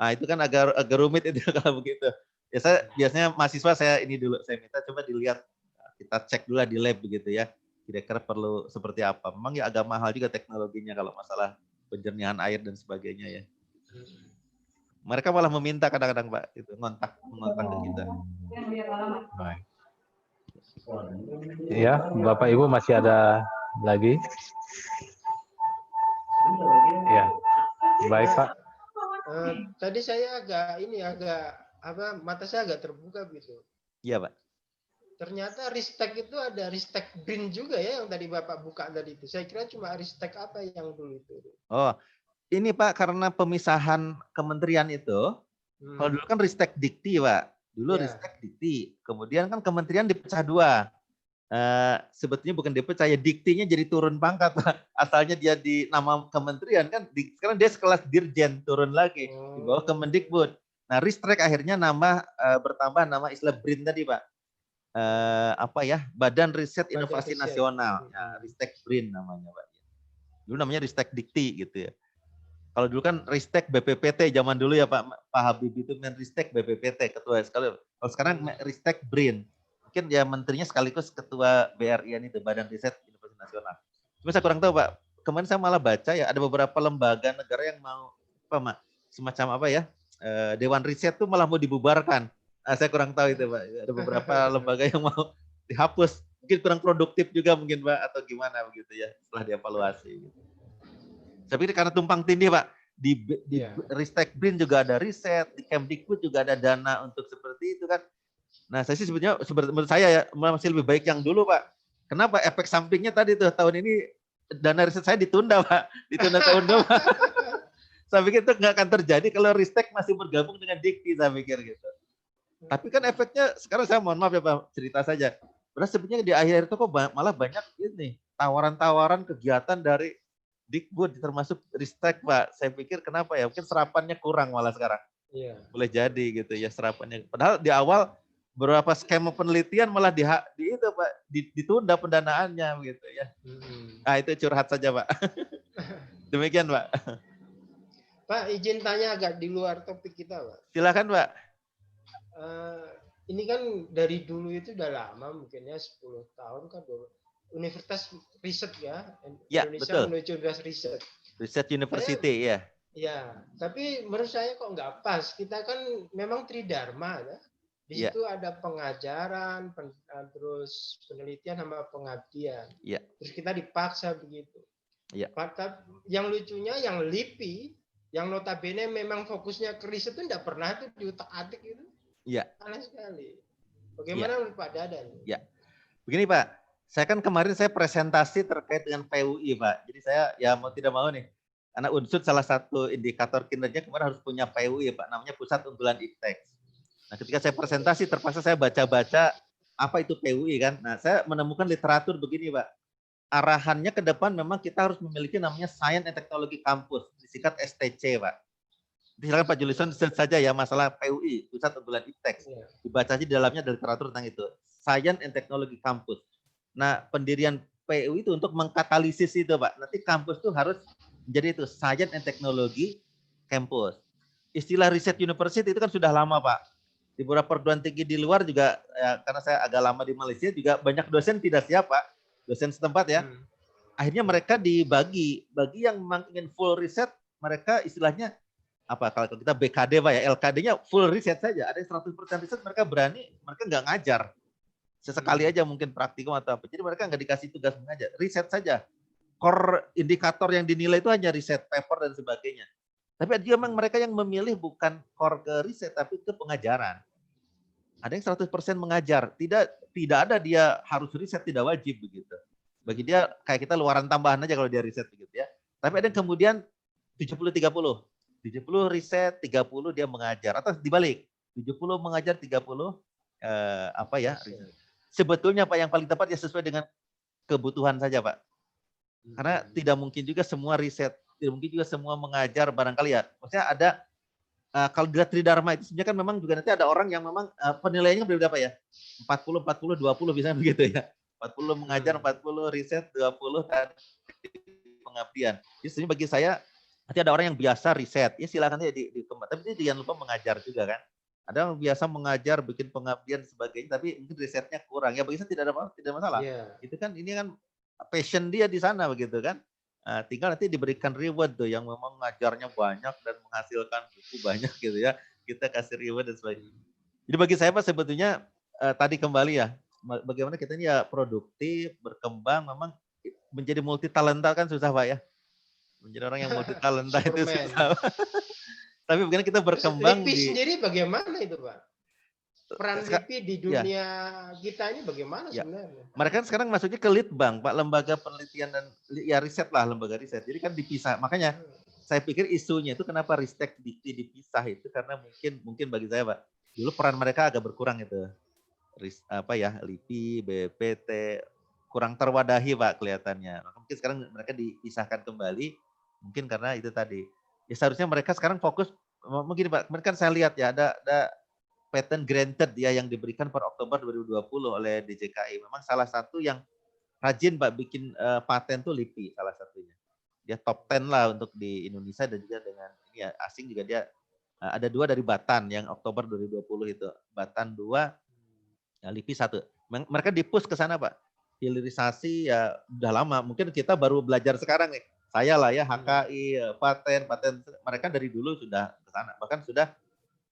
Nah, itu kan agak rumit itu kalau begitu. Ya saya biasanya mahasiswa saya ini dulu, saya minta coba dilihat, kita cek dulu di lab begitu ya. Kira-kira perlu seperti apa. Memang ya agak mahal juga teknologinya kalau masalah penjernihan air dan sebagainya ya. Mereka malah meminta kadang-kadang Pak, itu ngontak ke kita. Baik. Iya, Bapak Ibu masih ada lagi? Ya, baik Pak. Tadi saya mata saya agak terbuka gitu. Iya Pak. Ternyata Ristek itu ada Ristek BRIN juga ya yang tadi Bapak buka tadi itu. Saya kira cuma Ristek apa yang dulu itu. Oh, ini Pak karena pemisahan kementerian itu, kalau dulu kan Ristek Dikti Pak. Dulu Ristek Dikti. Kemudian kan kementerian dipecah 2. Sebetulnya bukan dipecah ya, Diktinya jadi turun pangkat Pak. Asalnya dia di nama kementerian kan, sekarang dia sekelas dirjen turun lagi di bawah Kemendikbud. Nah Ristek akhirnya bertambah nama istilah BRIN tadi Pak. apa ya, Badan Riset Badan Inovasi Riset. Nasional, ya, Ristek BRIN namanya Pak. Dulu namanya Ristek Dikti gitu ya. Kalau dulu kan Ristek BPPT zaman dulu ya Pak Habibie itu Menristek BPPT ketua sekali. Kalau sekarang Ristek BRIN. Mungkin ya menterinya sekaligus ketua BRI itu Badan Riset Inovasi Nasional. Cuma saya kurang tahu Pak. Kemarin saya malah baca ya ada beberapa lembaga negara yang mau semacam apa ya? Dewan Riset tuh malah mau dibubarkan. Saya kurang tahu itu Pak. Ada beberapa lembaga yang mau dihapus. Mungkin kurang produktif juga mungkin Pak atau gimana begitu ya setelah dievaluasi gitu. Saya pikir karena tumpang tindih Pak, di Ristek BRIN juga ada riset, di Kemdikbud juga ada dana untuk seperti itu kan. Nah saya sih sebetulnya menurut saya ya masih lebih baik yang dulu Pak. Kenapa? Efek sampingnya tadi tuh tahun ini dana riset saya ditunda Pak, ditunda tahun depan. Saya pikir itu nggak akan terjadi kalau Ristek masih bergabung dengan Dikti, saya pikir gitu. Tapi kan efeknya sekarang saya mohon maaf ya Pak, cerita saja. Padahal sebenarnya di akhir itu kok malah banyak ini tawaran-tawaran kegiatan dari Dikbud termasuk Ristek Pak. Saya pikir kenapa ya? Mungkin serapannya kurang malah sekarang. Iya. Boleh jadi gitu ya serapannya. Padahal di awal beberapa skema penelitian malah itu Pak ditunda pendanaannya gitu ya. Nah itu curhat saja Pak. Demikian Pak. Pak izin tanya agak di luar topik kita Pak. Silakan Pak. Ini kan dari dulu itu udah lama mungkin ya 10 tahun kan Universitas Riset ya, Indonesia betul. Menuju Universitas Riset. Riset University ya. Ya, tapi menurut saya kok nggak pas. Kita kan memang tridharma ya. Di situ ada pengajaran, terus penelitian sama pengabdian. Ya. Terus kita dipaksa begitu. Ya. Yang lucunya yang LIPI, yang notabene memang fokusnya ke riset itu nggak pernah tuh diutak-atik itu. Iya. Aneh sekali. Bagaimana menurut Pak Dadan? Ya. Begini Pak. Saya kan kemarin saya presentasi terkait dengan PUI Pak. Jadi saya ya mau tidak mau nih, karena Unsud salah satu indikator kinerja kemarin harus punya PUI Pak, namanya Pusat Unggulan Iptek. Nah ketika saya presentasi terpaksa saya baca-baca apa itu PUI kan. Nah saya menemukan literatur begini Pak. Arahannya ke depan memang kita harus memiliki namanya Science and Technology Campus, disingkat STC Pak. Silakan Pak Julison saja ya masalah PUI, Pusat Unggulan Iptek. Dibaca aja di dalamnya ada literatur tentang itu. Science and Technology Campus. Nah, pendirian PUI itu untuk mengkatalisis itu, Pak. Nanti kampus itu harus menjadi itu, Science and Technology Campus. Istilah riset university itu kan sudah lama, Pak. Di beberapa perguruan tinggi di luar juga, ya, karena saya agak lama di Malaysia, juga banyak dosen tidak siap, Pak. Dosen setempat ya. Akhirnya mereka bagi yang memang ingin full riset, mereka istilahnya, apa kalau kita BKD, Pak ya, LKD-nya full riset saja. Ada yang 100% riset, mereka berani, mereka nggak ngajar. Sesekali aja mungkin praktikum atau apa. Jadi mereka nggak dikasih tugas mengajar, riset saja. Core indikator yang dinilai itu hanya riset paper dan sebagainya. Tapi ada juga memang mereka yang memilih bukan core ke riset tapi ke pengajaran. Ada yang 100% mengajar, tidak ada dia harus riset, tidak wajib begitu. Bagi dia kayak kita luaran tambahan aja kalau dia riset begitu ya. Tapi ada yang kemudian 70-30. 70 riset, 30 dia mengajar atau dibalik. 70 mengajar, 30 riset. Sebetulnya Pak yang paling tepat ya sesuai dengan kebutuhan saja Pak. Karena tidak mungkin juga semua riset, tidak mungkin juga semua mengajar barangkali ya. Maksudnya ada, kalau di Tridharma itu sebenarnya kan memang juga nanti ada orang yang memang penilaiannya berbeda Pak ya. 40, 40, 20 bisa begitu ya. 40 mengajar, 40 riset, 20 pengabdian. Jadi sebenarnya bagi saya, nanti ada orang yang biasa riset, ya silakan aja dikembangkan. Tapi jangan lupa mengajar juga kan. Ada yang biasa mengajar, bikin pengabdian sebagainya, tapi mungkin risetnya kurang. Ya bagi saya tidak masalah. Yeah. Itu kan ini kan passion dia di sana begitu kan. Tinggal nanti diberikan reward tuh yang memang ngajarnya banyak dan menghasilkan buku banyak gitu ya. Kita kasih reward dan sebagainya. Jadi bagi saya Pak sebetulnya tadi kembali ya, bagaimana kita ini ya produktif, berkembang, memang menjadi multi talenta kan susah Pak ya. Menjadi orang yang multi talenta itu susah. Tapi bagaimana kita berkembang LIPI sendiri bagaimana itu Pak? Peran LIPI di dunia kita ini bagaimana sebenarnya? Mereka kan sekarang masuknya ke Litbang, Pak, lembaga penelitian dan ya riset lah, lembaga riset. Jadi kan dipisah. Makanya saya pikir isunya itu kenapa Ristek Dikti dipisah itu karena mungkin bagi saya Pak, dulu peran mereka agak berkurang itu. LIPI, BPT kurang terwadahi Pak kelihatannya. Mungkin sekarang mereka dipisahkan kembali, mungkin karena itu tadi. Ya seharusnya mereka sekarang fokus mungkin Pak, kemarin kan saya lihat ya ada patent granted ya yang diberikan per Oktober 2020 oleh DJKI. Memang salah satu yang rajin Pak bikin paten tuh LIPI salah satunya. Dia top 10 lah untuk di Indonesia dan juga dengan ini ya asing juga dia ada 2 dari Batan yang Oktober 2020 itu. Batan 2, ya, LIPI 1. Mereka di-push ke sana Pak. Hilirisasi ya udah lama. Mungkin kita baru belajar sekarang nih. Saya lah ya HKI, paten mereka dari dulu sudah ke sana. Bahkan sudah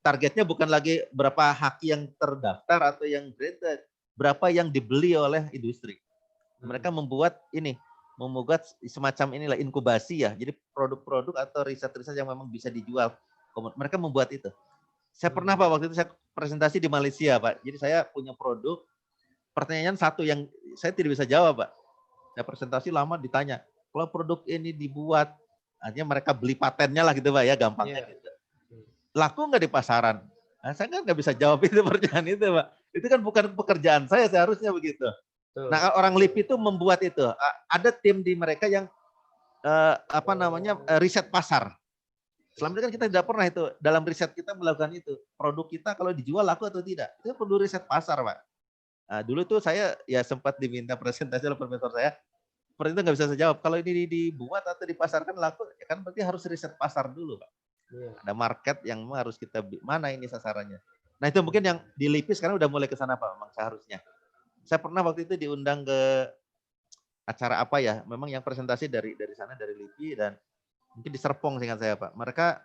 targetnya bukan lagi berapa haki yang terdaftar atau yang granted, berapa yang dibeli oleh industri. Mereka membuat semacam inilah inkubasi ya. Jadi produk-produk atau riset-riset yang memang bisa dijual. Mereka membuat itu. Saya pernah Pak waktu itu saya presentasi di Malaysia Pak. Jadi saya punya produk. Pertanyaan satu yang saya tidak bisa jawab Pak. Saya presentasi lama ditanya. Kalau produk ini dibuat, artinya mereka beli patennya lah gitu Pak ya gampangnya gitu. Laku nggak di pasaran? Nah, saya kan nggak bisa jawab itu pertanyaan itu Pak. Itu kan bukan pekerjaan saya seharusnya begitu. Nah orang LIPI itu membuat itu. Ada tim di mereka yang riset pasar. Selama ini kan kita tidak pernah itu dalam riset kita melakukan itu. Produk kita kalau dijual laku atau tidak. Itu perlu riset pasar Pak. Nah, dulu tuh saya ya sempat diminta presentasi oleh profesor saya. Seperti itu nggak bisa saya jawab. Kalau ini dibuat atau dipasarkan laku, ya kan berarti harus riset pasar dulu Pak. Ada market yang harus kita mana ini sasarannya. Nah itu mungkin yang di LIPI sekarang udah mulai ke sana Pak, memang seharusnya. Saya pernah waktu itu diundang ke acara apa ya, memang yang presentasi dari sana dari LIPI dan mungkin di Serpong seingat saya Pak. Mereka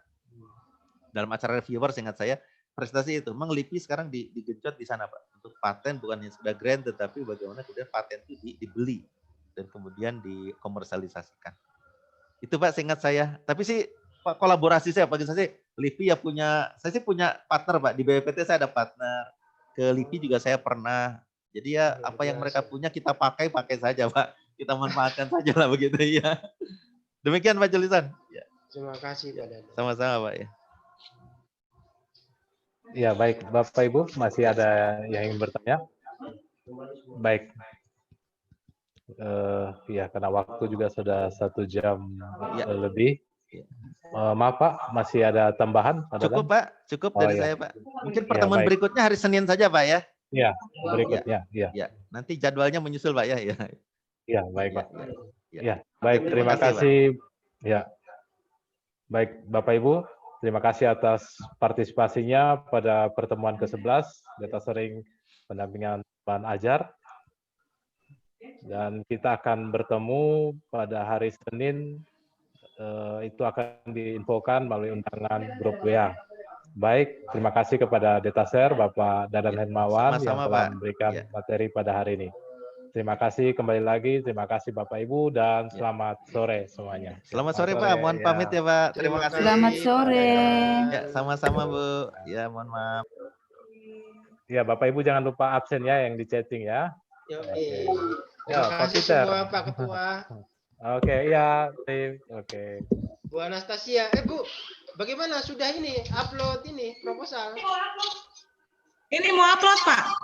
dalam acara reviewer seingat saya presentasi itu, memang LIPI sekarang digenjot di sana Pak. Untuk paten bukan yang sudah grant, tetapi bagaimana kemudian paten itu dibeli dan kemudian dikomersialisasikan. Itu Pak seingat saya. Tapi sih kolaborasi saya bagi saya LIPI ya saya sih punya partner Pak di BPPT saya ada partner, ke LIPI juga saya pernah. Jadi ya apa yang mereka punya kita pakai saja Pak, kita manfaatkan saja lah begitu ya. Demikian Pak Julisan. Ya. Terima kasih Pak Dadan. Sama-sama Pak ya. Ya baik Bapak Ibu masih ada yang ingin bertanya? Baik. Ya karena waktu juga sudah 1 jam lebih. Maaf Pak, masih ada tambahan? Cukup Pak, cukup dari saya Pak. Mungkin pertemuan berikutnya hari Senin saja Pak ya. Iya, berikutnya. Ya. Nanti jadwalnya menyusul Pak ya. Iya, baik Pak. Ya, baik. Terima kasih. Ya, baik Bapak Ibu. Terima kasih atas partisipasinya pada pertemuan ke-11 Data Sharing Pendampingan Bahan Ajar. Dan kita akan bertemu pada hari Senin. Itu akan diinfokan melalui undangan grup WA. Baik, terima kasih kepada Dataser Bapak Dadan Hermawan yang telah memberikan materi pada hari ini. Terima kasih kembali lagi, terima kasih Bapak Ibu dan selamat sore semuanya. Selamat sore Pak, mohon pamit ya Pak. Terima kasih. Selamat sore. Ya, sama-sama Bu. Ya, mohon maaf. Ya, Bapak Ibu jangan lupa absen ya yang di chatting ya. Oke. Ya, Terima kasih semua Pak Ketua. Oke, ya, oke. Bu Anastasia, Bu, bagaimana sudah ini upload ini proposal? Ini mau upload Pak.